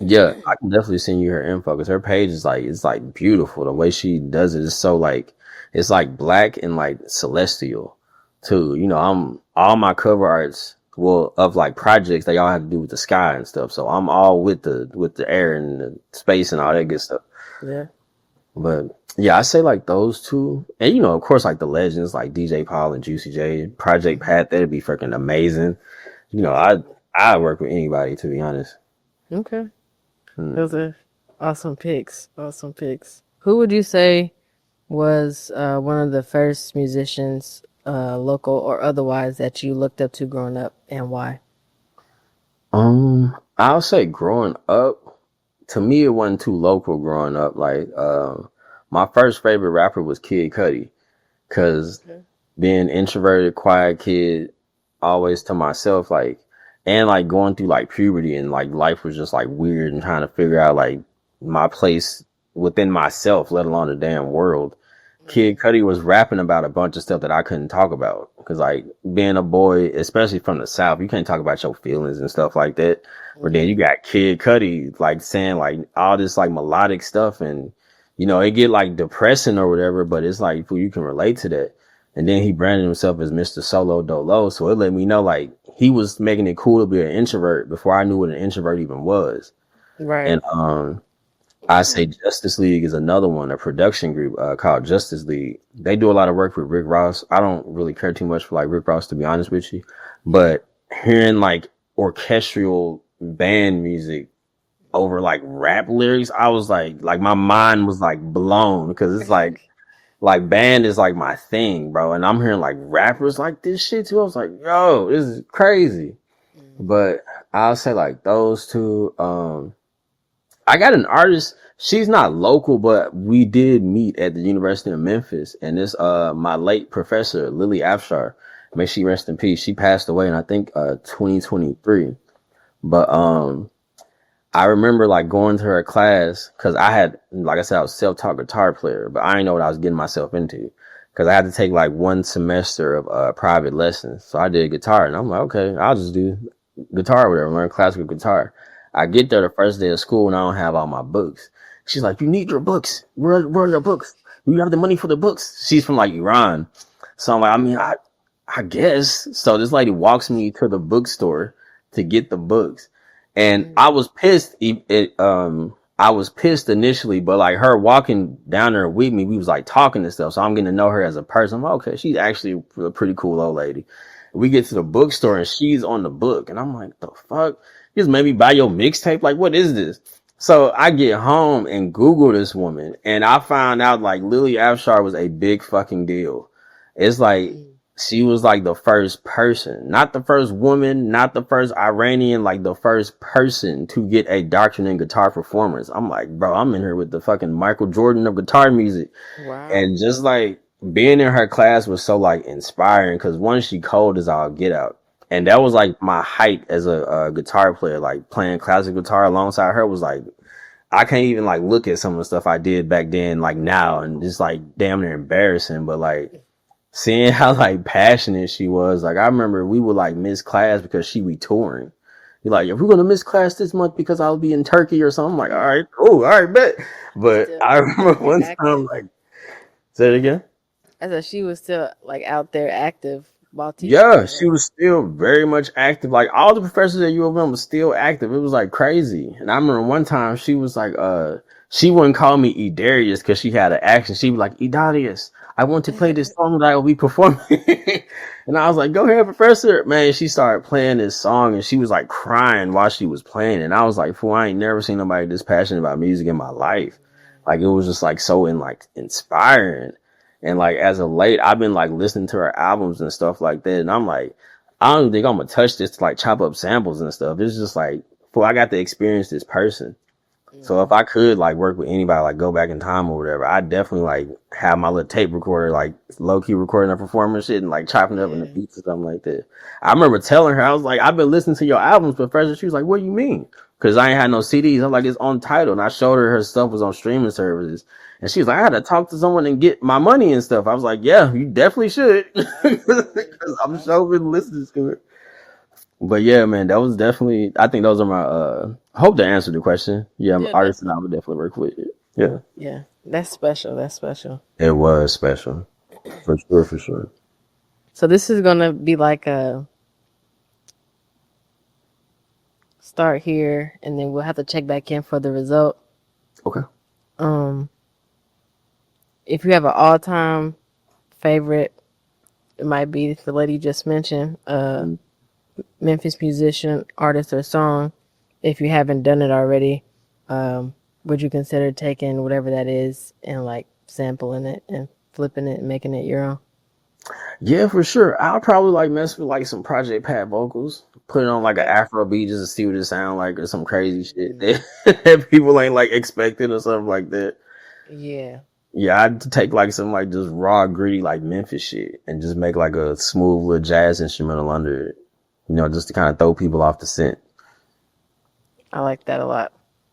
yeah, I can definitely send you her info because her page is like it's like beautiful. The way she does it is so like it's like black and like celestial too. You know, I'm all my cover arts of like projects they all have to do with the sky and stuff. So I'm all with the air and the space and all that good stuff. Yeah. But yeah, I say like those two. And you know, of course like the legends like DJ Paul and Juicy J, Project Pat, that'd be freaking amazing. You know, I work with anybody to be honest. Okay. Those are awesome picks. Awesome picks. Who would you say was one of the first musicians, local or otherwise, that you looked up to growing up, and why? I'll say growing up, to me it wasn't too local growing up. Like, my first favorite rapper was Kid Cudi, cause being introverted, quiet kid, always to myself, like, and like going through like puberty and like life was just like weird and trying to figure out like my place within myself, let alone the damn world. Kid Cudi was rapping about a bunch of stuff that I couldn't talk about because like being a boy, especially from the South, you can't talk about your feelings and stuff like that. Or then you got Kid Cudi like saying like all this like melodic stuff and you know, it get like depressing or whatever, but it's like you can relate to that. And then he branded himself as Mr. Solo Dolo. So it let me know like he was making it cool to be an introvert before I knew what an introvert even was. Right. And I say Justice League is another one, a production group called Justice League. They do a lot of work with Rick Ross. I don't really care too much for like Rick Ross, to be honest with you. But hearing like orchestral band music over like rap lyrics, I was like my mind was like blown because it's like band is like my thing, bro. And I'm hearing like rappers like this shit too. I was like, yo, this is crazy. But I'll say like those two. I got an artist. She's not local, but we did meet at the University of Memphis. And this, my late professor, Lily Afshar, may she rest in peace. She passed away in, I think, 2023. But, I remember like going to her class because I had, like I said, I was self-taught guitar player, but I didn't know what I was getting myself into because I had to take like one semester of private lessons. So I did guitar and I'm like, okay, I'll just do guitar or whatever, learn classical guitar. I get there the first day of school and I don't have all my books. She's like, you need your books. Where are your books? You have the money for the books. She's from like Iran. So I'm like, I mean, I guess. So this lady walks me to the bookstore to get the books. And I was pissed. I was pissed initially, but like her walking down there with me, we was like talking and stuff. So I'm getting to know her as a person. I'm like, okay, she's actually a pretty cool old lady. We get to the bookstore and she's on the book. And I'm like, the fuck? You just made me buy your mixtape? Like, what is this? So I get home and Google this woman and I found out like Lily Afshar was a big fucking deal. It's like, she was like the first person, not the first woman, not the first Iranian, like the first person to get a doctorate in guitar performance. I'm like, bro, I'm in here with the fucking Michael Jordan of guitar music. Wow. And just like being in her class was so like inspiring because one, she cold as all get out. And that was like my height as a guitar player, like playing classic guitar alongside her was like, I can't even like look at some of the stuff I did back then, like now, and just like damn near embarrassing. But like, seeing how like passionate she was, like I remember we would like miss class because she be touring. Be like, if we're gonna miss class this month because I'll be in Turkey or something, I'm like, all right, cool, all right, bet. But Still I remember one active. time, like, say it again. I said she was still like out there active while teaching. Yeah, she was still very much active. Like all the professors at U of M was still active. It was like crazy. And I remember one time she was like, she wouldn't call me E'darius because she had an accent. She'd be like, E'darius, I want to play this song that I will be performing. And I was like, go ahead, professor. Man, she started playing this song and she was like crying while she was playing. And I was like, fool, I ain't never seen nobody this passionate about music in my life. Like it was just like so inspiring. And like as of late, I've been like listening to her albums and stuff like that. And I'm like, I don't think I'm gonna touch this to like chop up samples and stuff. It's just like, well, I got to experience this person. So if I could like work with anybody, like go back in time or whatever, I'd definitely like have my little tape recorder, like low key recording a performance shit and like chopping it up in the beats or something like that. I remember telling her, I was like, I've been listening to your albums, but first she was like, what do you mean? Cause I ain't had no CDs. I'm like, it's Untitled. And I showed her stuff was on streaming services. And she was like, I had to talk to someone and get my money and stuff. I was like, yeah, you definitely should. Cause I'm sure been listening to it. But yeah, man, that was definitely, I think those are my, hope to answer the question. Yeah, I'm an artist and I would definitely work with it. Yeah. Yeah, that's special. That's special. It was special. For sure, for sure. So this is gonna be like a start here, and then we'll have to check back in for the result. Okay. If you have an all-time favorite, it might be the lady you just mentioned, Memphis musician, artist, or song. If you haven't done it already, would you consider taking whatever that is and like sampling it and flipping it and making it your own? Yeah, for sure. I'll probably like mess with like some Project Pat vocals, put it on like an Afro beat just to see what it sound like or some crazy shit that people ain't like expecting or something like that. Yeah. Yeah, I'd take like some like just raw, gritty like Memphis shit and just make like a smooth little jazz instrumental under it. You know, just to kind of throw people off the scent. I like that a lot.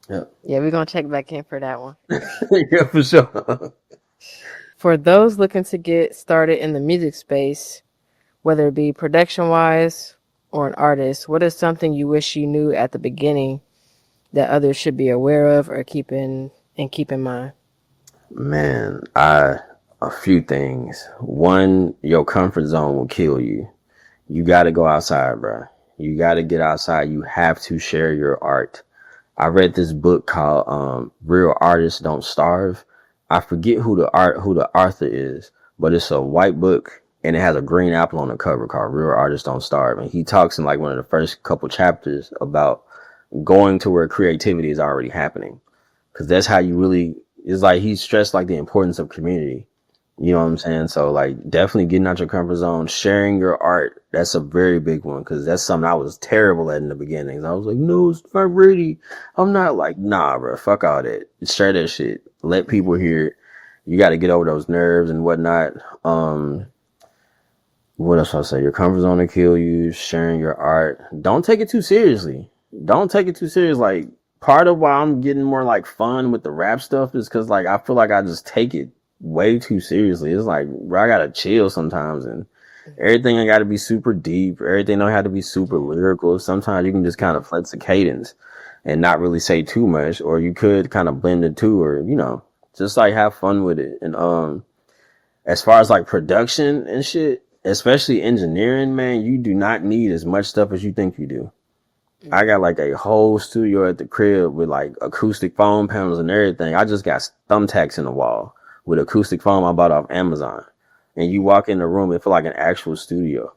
Yeah. Yeah, we're going to check back in for that one. Yeah, for sure. For those looking to get started in the music space, whether it be production-wise or an artist, what is something you wish you knew at the beginning that others should be aware of or keep in mind? Man, a few things. One, your comfort zone will kill you. You got to go outside, bro. You got to get outside. You have to share your art. I read this book called Real Artists Don't Starve. I forget who the author is, but it's a white book and it has a green apple on the cover called Real Artists Don't Starve. And he talks in like one of the first couple chapters about going to where creativity is already happening. Cause that's how you really, it's like he stressed like the importance of community. You know what I'm saying? So like definitely getting out your comfort zone, sharing your art. That's a very big one. Cause that's something I was terrible at in the beginning. I was like, no, it's not ready. I'm not like, nah, bro, fuck all that. Share that shit. Let people hear it. You got to get over those nerves and whatnot. What else I say? Your comfort zone will kill you. Sharing your art. Don't take it too seriously. Don't take it too serious. Like part of why I'm getting more like fun with the rap stuff is cause like I feel like I just take it way too seriously. It's like, bro, I gotta chill sometimes and everything I gotta be super deep. Everything don't have to be super lyrical. Sometimes you can just kind of flex the cadence and not really say too much, or you could kind of blend the two, or, you know, just like have fun with it. And, as far as like production and shit, especially engineering, man, you do not need as much stuff as you think you do. I got like a whole studio at the crib with like acoustic foam panels and everything. I just got thumbtacks in the wall with acoustic foam I bought off Amazon. And you walk in the room, it feel like an actual studio.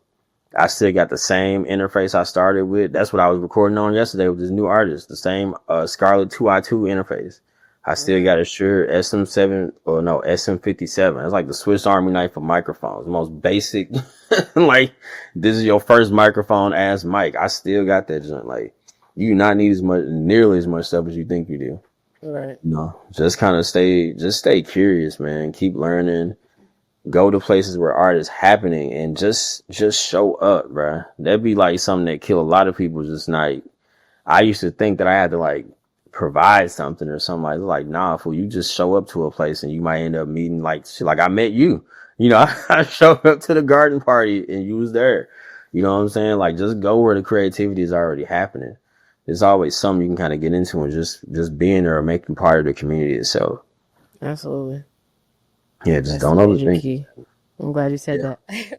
I still got the same interface I started with. That's what I was recording on yesterday with this new artist. The same Scarlett 2i2 interface. I still got a Shure SM7 or no SM57. It's like the Swiss Army knife of microphones. The most basic, like this is your first microphone ass mic. I still got that joint. Like you do not need nearly as much stuff as you think you do. Right. No, just kind of stay curious, man. Keep learning. Go to places where art is happening and just show up, bruh. That'd be like something that kill a lot of people. Just like I used to think that I had to like provide something or something like nah, fool. You just show up to a place and you might end up meeting like shit. Like I met you. You know, I showed up to the garden party and you was there. You know what I'm saying? Like just go where the creativity is already happening. There's always something you can kind of get into and just being there or making part of the community itself. Absolutely. Yeah, just That's don't the major overthink. key. I'm glad you said that. Yeah.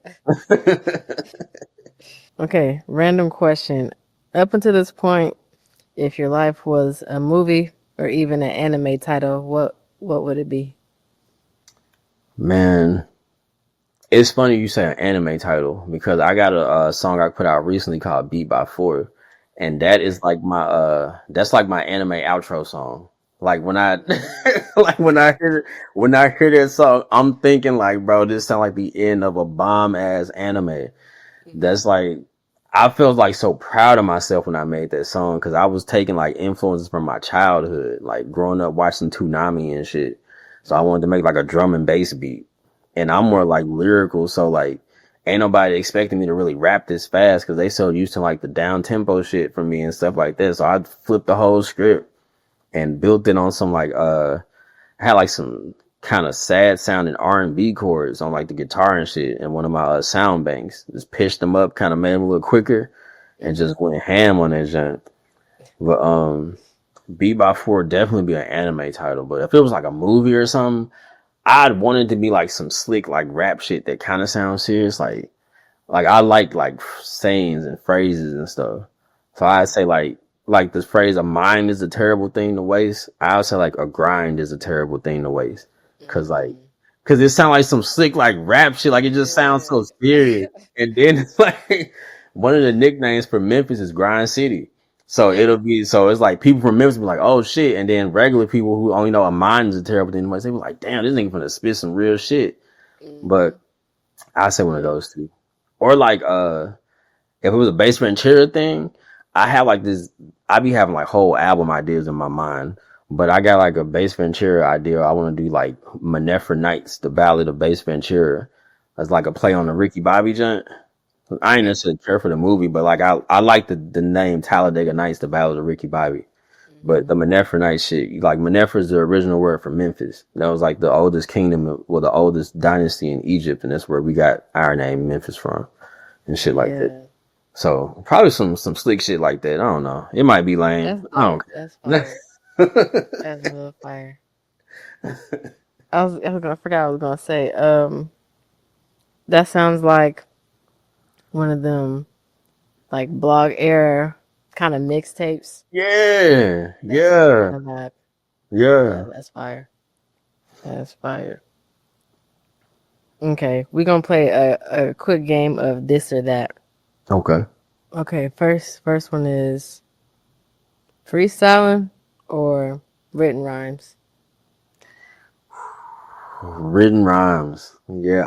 Okay, random question. Up until this point, if your life was a movie or even an anime title, what would it be? Man, it's funny you say an anime title because I got a song I put out recently called Beat by Four, and that is like that's like my anime outro song. Like when I like when I hear that song, I'm thinking like, bro, this sound like the end of a bomb ass anime. That's like I felt like so proud of myself when I made that song because I was taking like influences from my childhood, like growing up watching Toonami and shit. So I wanted to make like a drum and bass beat. And I'm more like lyrical, so like ain't nobody expecting me to really rap this fast because they so used to like the down tempo shit from me and stuff like that. So I flipped the whole script and built it on some like I had like some kind of sad sounding R&B chords on like the guitar and shit and one of my sound banks. Just pitched them up, kind of made them a little quicker and just went ham on that junk. But Beat by Four definitely be an anime title, but if it was like a movie or something, I'd want it to be like some slick like rap shit that kind of sounds serious. Like I like sayings and phrases and stuff. So I'd say like this phrase, a mind is a terrible thing to waste. I would say like a grind is a terrible thing to waste. Cause it sounds like some slick like rap shit. Like it just sounds so serious. And then it's like one of the nicknames for Memphis is Grind City. So so it's like people from Memphis be like, oh shit. And then regular people who only know a mind is a terrible thing to waste, they be like, damn, this nigga finna spit some real shit. But I say one of those two. Or like, if it was a Bass Ventura thing, I have like this, I be having like whole album ideas in my mind, but I got like a Bass Ventura idea. I want to do like Manefra Nights, the Ballad of Bass Ventura. That's like a play on the Ricky Bobby joint. I ain't necessarily care for the movie, but like I like the name Talladega Nights, the Ballad of Ricky Bobby. But the Manefra Nights shit, like Manefra is the original word for Memphis. That was like the oldest kingdom, well, the oldest dynasty in Egypt, and that's where we got our name Memphis from, and shit like that. Yeah, So probably some slick shit like that. I don't know. It might be lame. that's I don't dope. That's fire. care. That's a little fire. I forgot what I was gonna say. That sounds like one of them like blog era kind of mixtapes. Yeah, That's kind yeah, of that. Yeah, yeah. that's fire. That's fire. Okay, we're gonna play a quick game of this or that. Okay. Okay, first one is freestyling or written rhymes. Written rhymes. Yeah,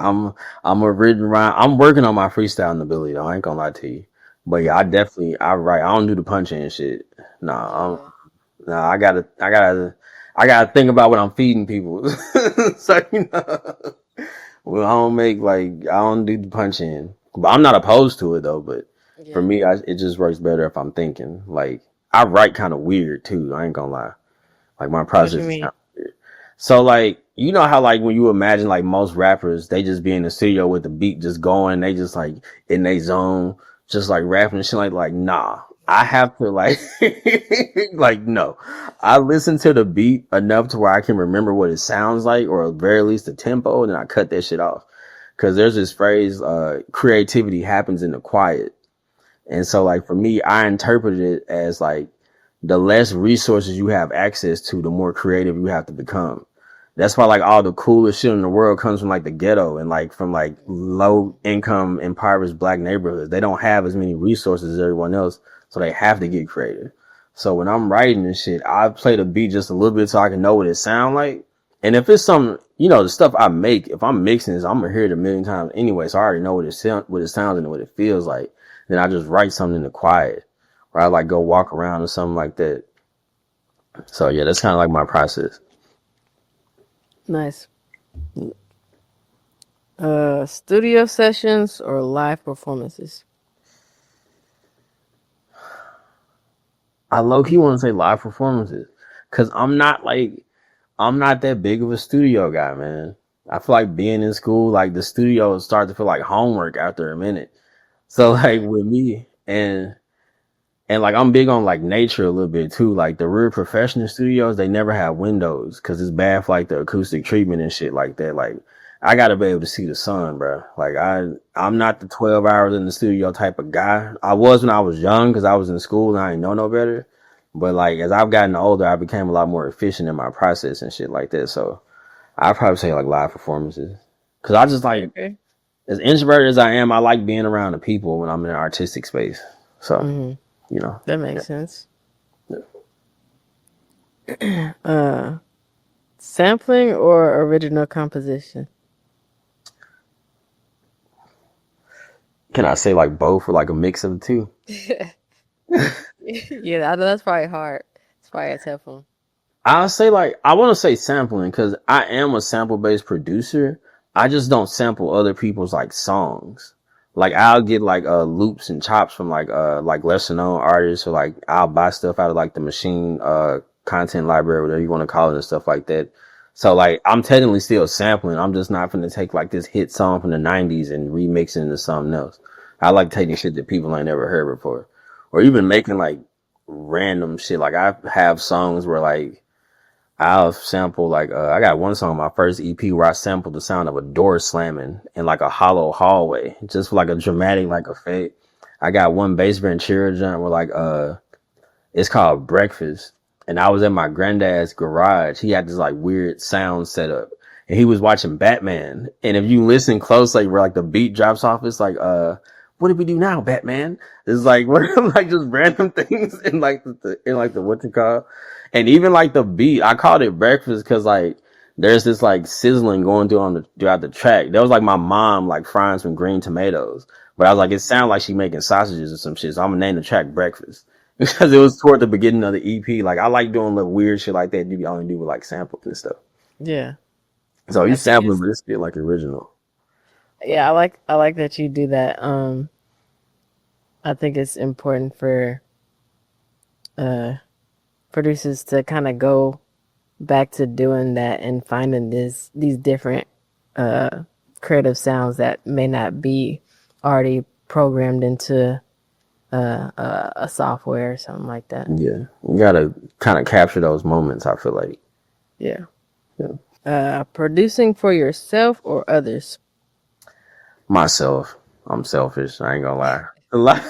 I'm a written rhyme. I'm working on my freestyling ability though. I ain't gonna lie to you. But yeah, I write. I don't do the punching and shit. Nah, Uh, nah. I gotta think about what I'm feeding people. So you know, well, I don't do the punching. But I'm not opposed to it though. But for yeah. me, it just works better if I'm thinking. Like I write kind of weird too. I ain't gonna lie. Like my What you process is mean? kind of weird. So like you know how like when you imagine like most rappers, they just be in the studio with the beat just going, they just like in their zone, just like rapping and shit like nah. I have to like like no. I listen to the beat enough to where I can remember what it sounds like or at very least the tempo and then I cut that shit off. Cause there's this phrase, creativity happens in the quiet. And so like for me, I interpreted it as like the less resources you have access to, the more creative you have to become. That's why like all the coolest shit in the world comes from like the ghetto and like from like low income impoverished black neighborhoods. They don't have as many resources as everyone else, so they have to get creative. So when I'm writing this shit, I play the beat just a little bit so I can know what it sound like. And if it's some, you know, the stuff I make, if I'm mixing this, I'm gonna hear it a million times anyway. So I already know what it sounds and what it feels like. Then I just write something in the quiet, or I like go walk around or something like that. So yeah, that's kind of like my process. Nice. Studio sessions or live performances? I low key want to say live performances because I'm not that big of a studio guy, man. I feel like being in school, like the studio starts to feel like homework after a minute. So like with me and like I'm big on like nature a little bit too. Like the real professional studios, they never have windows because it's bad for like the acoustic treatment and shit like that. Like I gotta be able to see the sun, bro. Like I'm not the 12 hours in the studio type of guy. I was when I was young because I was in school and I didn't know no better. But like as I've gotten older, I became a lot more efficient in my process and shit like that. So I'd probably say like live performances because I just like Okay. as introverted as I am, I like being around the people when I'm in an artistic space. So Hmm. you know, That yeah. makes sense. Sampling or original composition? Can I say like both or like a mix of the two? Yeah, I know that's probably hard. It's probably a tough one. I'll say like I want to say sampling because I am a sample based producer. I just don't sample other people's like songs. Like I'll get like loops and chops from like lesser known artists or like I'll buy stuff out of like the machine content library, whatever you want to call it and stuff like that. So like I'm technically still sampling. I'm just not gonna take like this hit song from the 90s and remix it into something else. I like taking shit that people ain't never heard before. Or even making like random shit. Like I have songs where like I'll sample like I got one song on my first EP where I sampled the sound of a door slamming in like a hollow hallway, just for like a dramatic like effect. I got one Bass Ventura joint where like it's called Breakfast, and I was in my granddad's garage. He had this like weird sound set up, and he was watching Batman. And if you listen close, like where like the beat drops off, it's like what do we do now, Batman? It's like like just random things in like in like the what you call, and even like the beat. I called it Breakfast because like there's this like sizzling going through throughout the track. That was like my mom like frying some green tomatoes, but I was like it sounded like she making sausages or some shit. So I'm gonna name the track Breakfast because it was toward the beginning of the EP. Like I like doing little weird shit like that. You only do with like samples and stuff. Yeah. So you I think sampling, it's but it's still like original. yeah, I like that you do that. I think it's important for uh producers to kind of go back to doing that and finding these different uh creative sounds that may not be already programmed into a software or something like that. Yeah, you gotta kind of capture those moments. I feel like. Yeah. Yeah. Producing for yourself or others? Myself, I'm selfish. I ain't gonna lie. A lot.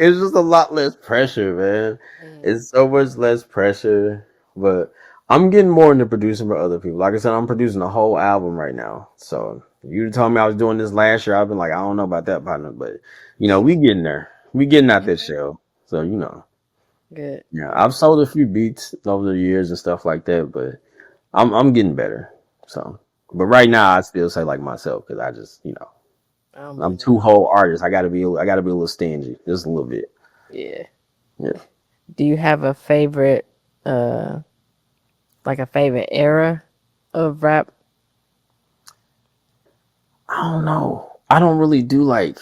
It's just a lot less pressure, man. Mm. It's so much less pressure. But I'm getting more into producing for other people. Like I said, I'm producing a whole album right now. So if you told me I was doing this last year, I've been like, I don't know about that partner, but you know, we getting there. We getting out this shell. So you know, Good. yeah, I've sold a few beats over the years and stuff like that, but I'm getting better. So, but right now I still say like myself because I just you know. I don't I'm blame two you. whole artists. I gotta be a little stingy, just a little bit. Yeah. Yeah. Do you have a favorite, uh, like a favorite era of rap? I don't know. I don't really do like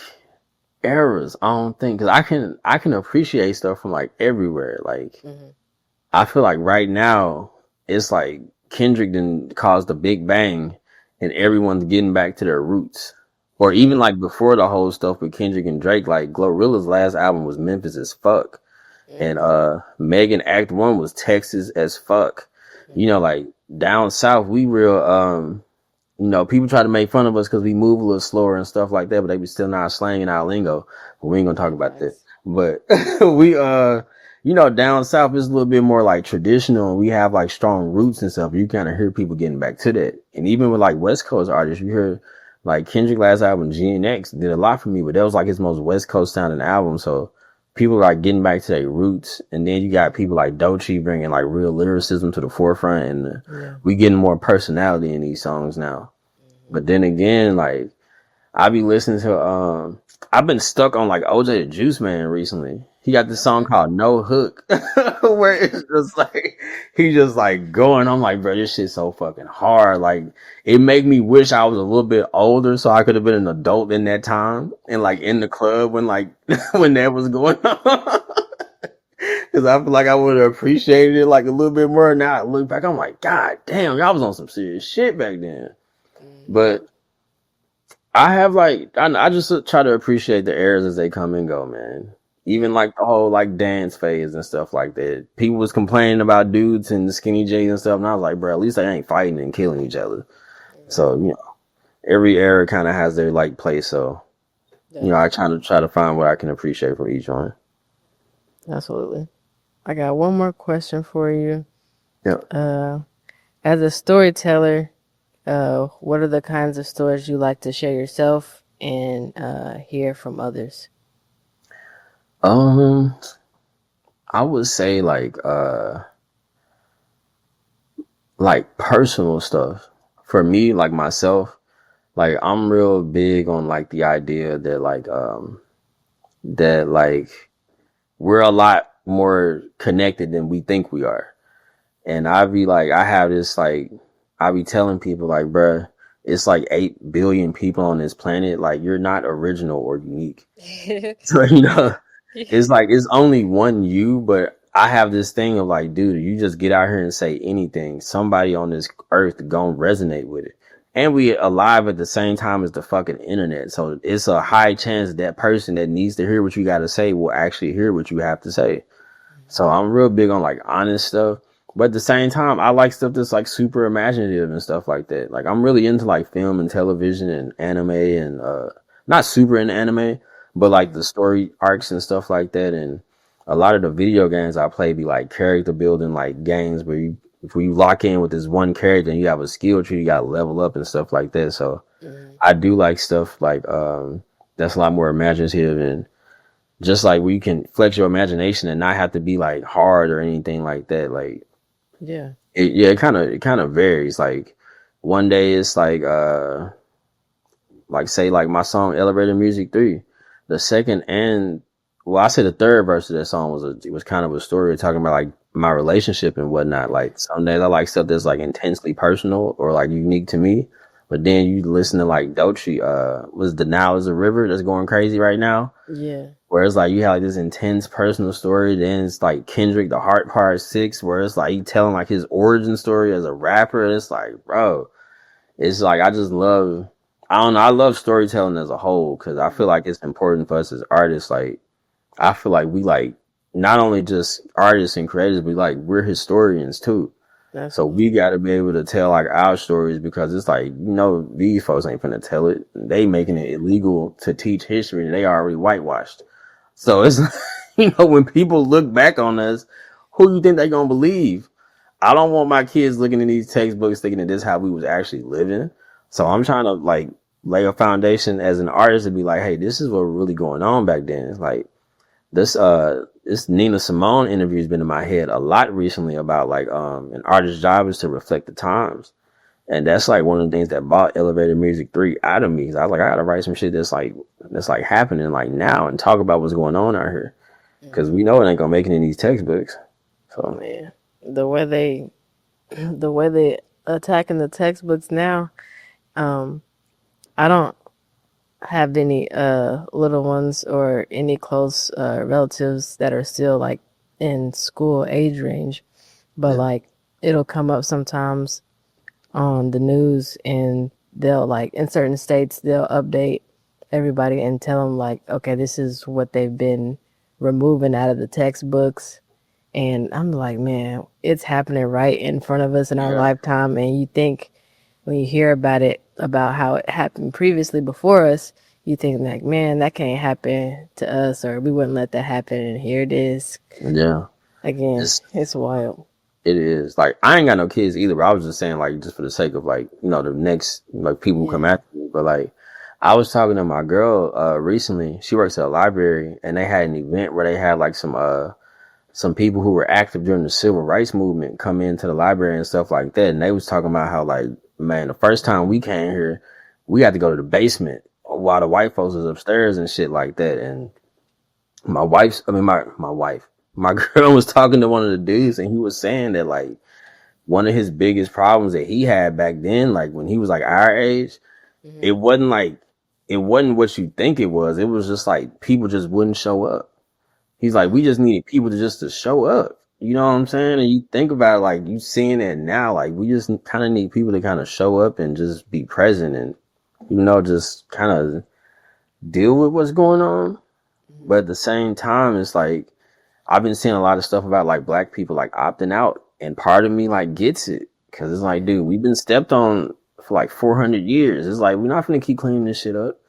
eras. I don't think because I can appreciate stuff from like everywhere. Like Hmm. I feel like right now it's like Kendrick didn't cause the Big Bang, and everyone's getting back to their roots. Or even like before the whole stuff with Kendrick and Drake, like Glorilla's last album was Memphis as fuck. And Hmm. Megan Act One was Texas as fuck. You know, like down south we real people try to make fun of us because we move a little slower and stuff like that, but they be still not slanging our lingo. But we ain't gonna talk about that. Nice. But we, down south is a little bit more like traditional, and we have like strong roots and stuff. You kind of hear people getting back to that. And even with like West Coast artists, you hear like Kendrick last album, GNX did a lot for me, but that was like his most West Coast sounding album. So people are like getting back to their roots. And then you got people like Doechii bringing like real lyricism to the forefront, and we getting more personality in these songs now. But then again, like I be listening to I've been stuck on like OJ the Juice Man recently. He got this song called No Hook where it's just like he just like going. I'm like, bro, this shit's so fucking hard. Like it make me wish I was a little bit older so I could have been an adult in that time and like in the club when like when that was going on. Cause I feel like I would have appreciated it like a little bit more. Now I look back, I'm like, God damn, y'all was on some serious shit back then. But I have like I just try to appreciate the eras as they come and go, man. Even like the whole like dance phase and stuff like that. People was complaining about dudes and the skinny jeans and stuff, and I was like, bro, at least they ain't fighting and killing each other. So every era kind of has their like place. So I try to find what I can appreciate from each one. Absolutely. I got one more question for you. Yeah. As a storyteller, what are the kinds of stories you like to share yourself and hear from others? I would say like personal stuff. For me, like myself, like I'm real big on like the idea that like we're a lot more connected than we think we are. And I have this like I be telling people like, bruh, it's like 8 billion people on this planet. Like you're not original or unique. So, it's like, it's only one you, but I have this thing of like, dude, you just get out here and say anything. Somebody on this earth gonna resonate with it. And we alive at the same time as the fucking internet. So it's a high chance that person that needs to hear what you got to say will actually hear what you have to say. So I'm real big on like honest stuff. But at the same time, I like stuff that's like super imaginative and stuff like that. Like I'm really into like film and television and anime and not super into anime, but like the story arcs and stuff like that. And a lot of the video games I play be like character building like games where if you lock in with this one character and you have a skill tree, you gotta level up and stuff like that. So I do like stuff like that's a lot more imaginative and just like where you can flex your imagination and not have to be like hard or anything like that. Like it kind of varies. Like one day it's like say like my song Elevator Music 3. The second and I say the third verse of that song was kind of a story talking about like my relationship and whatnot. Like some days I like stuff that's like intensely personal or like unique to me. But then you listen to like Doechii, was the Now is a River that's going crazy right now. Yeah. Where it's like you have like this intense personal story. Then it's like Kendrick, the Heart Part 6, where it's like he telling like his origin story as a rapper. It's like, bro, it's like I just love, I don't know, I love storytelling as a whole because I feel like it's important for us as artists. Like I feel like we like not only just artists and creators, but like we're historians too. So we got to be able to tell like our stories because it's like, these folks ain't finna tell it. They making it illegal to teach history and they already whitewashed. So it's, when people look back on us, who you think they gonna believe? I don't want my kids looking in these textbooks thinking that this is how we was actually living. So I'm trying to like lay a foundation as an artist to be like, hey, this is what was really going on back then. It's like this Nina Simone interview has been in my head a lot recently about like an artist's job is to reflect the times. And that's like one of the things that brought Elevator Music 3 out of me. Cause I was like, I gotta write some shit that's like happening like now and talk about what's going on out here. Cause we know it ain't gonna make it in these textbooks. So man, the way they attacking the textbooks now, I don't have any little ones or any close relatives that are still like in school age range, but like it'll come up sometimes on the news and they'll like in certain states they'll update everybody and tell them like, okay, this is what they've been removing out of the textbooks. And I'm like, man, it's happening right in front of us in our lifetime. And you think when you hear about it, about how it happened previously before us, you think like, man, that can't happen to us, or we wouldn't let that happen. And here it is. Yeah. Again, it's wild. It is. Like, I ain't got no kids either, but I was just saying, like, just for the sake of, like, you know, the next, like, people who come after me. But, like, I was talking to my girl recently. She works at a library, and they had an event where they had, like, some people who were active during the civil rights movement come into the library and stuff like that. And they was talking about how, like, man, the first time we came here, we had to go to the basement while the white folks was upstairs and shit like that. And my girl was talking to one of the dudes, and he was saying that, like, one of his biggest problems that he had back then, like when he was like our age, it wasn't what you think it was. It was just like people just wouldn't show up. He's like, we just needed people to show up. You know what I'm saying? And you think about it, like, you seeing it now, like, we just kind of need people to kind of show up and just be present and, you know, just kind of deal with what's going on. But at the same time, it's like, I've been seeing a lot of stuff about, like, black people, like, opting out. And part of me, like, gets it. Because it's like, dude, we've been stepped on for, like, 400 years. It's like, we're not going to keep cleaning this shit up.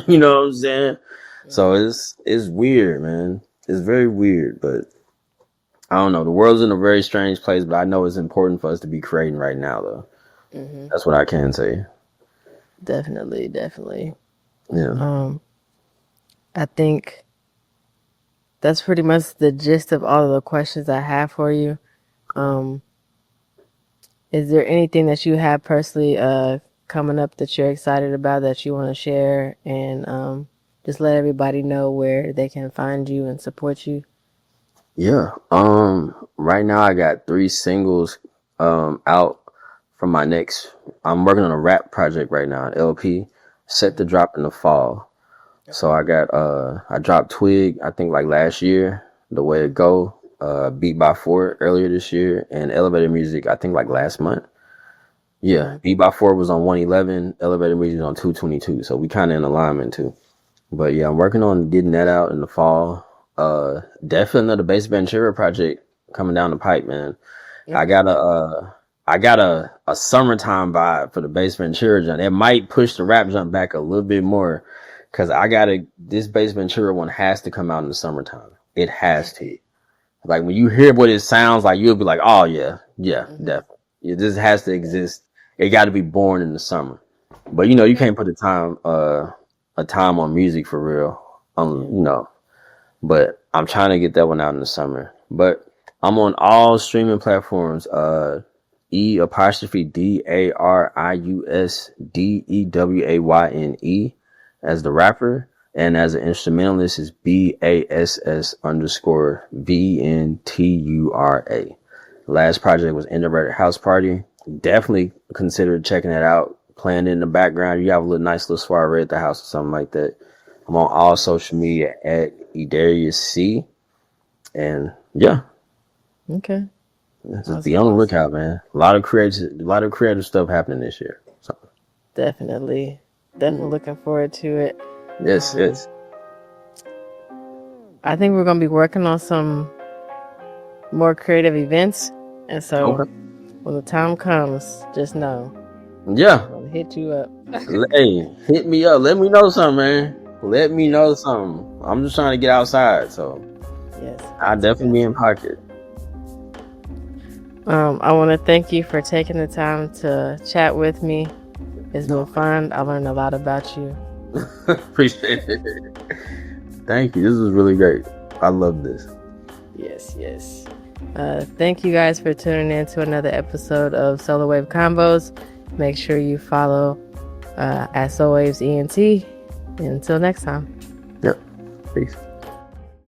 You know what I'm saying? So it's weird, man. It's very weird, but I don't know. The world's in a very strange place, but I know it's important for us to be creating right now, though. That's what I can say. Definitely, definitely. Yeah. I think that's pretty much the gist of all of the questions I have for you. Is there anything that you have personally coming up that you're excited about that you want to share, and just let everybody know where they can find you and support you? Yeah. Right now I got 3 singles out from my next. I'm working on a rap project right now, an LP, set to drop in the fall. So I dropped Twig, I think like last year, The Way It Go, Beat by Four earlier this year, and Elevator Music, I think like last month. Yeah, Beat by Four was on 111, Elevator Music on 222. So we kind of in alignment too. But yeah, I'm working on getting that out in the fall. Definitely another Bass Ventura project coming down the pipe, man. I got a summertime vibe for the Bass Ventura jump. It might push the rap jump back a little bit more, because this Bass Ventura one has to come out in the summertime. It has to. Like, when you hear what it sounds like, you'll be like, oh yeah, definitely. It just has to exist. It got to be born in the summer. But you know, you can't put a time on music for real. You know. But I'm trying to get that one out in the summer. But I'm on all streaming platforms. E*Darius as the rapper, and as an instrumentalist is BASS_VNTURA. Last project was Introverted House Party. Definitely consider checking that out. Playing it in the background. You have a nice little soiree at the house or something like that. I'm on all social media at E'darius C. And yeah. Okay. Just be on the lookout, man. A lot of creative stuff happening this year. So Definitely looking forward to it. Yes. I think we're gonna be working on some more creative events, and so when the time comes, just know. Yeah. I'm gonna hit you up. Hey, hit me up. Let me know something, man. Let me know something. I'm just trying to get outside, so yes, I'll definitely be in pocket. I want to thank you for taking the time to chat with me. It's been fun. I learned a lot about you. Appreciate it. Thank you. This was really great. I love this. Yes. Thank you guys for tuning in to another episode of Solar Wave Convos. Make sure you follow at Solar Waves ENT. Until next time. Yep. Peace.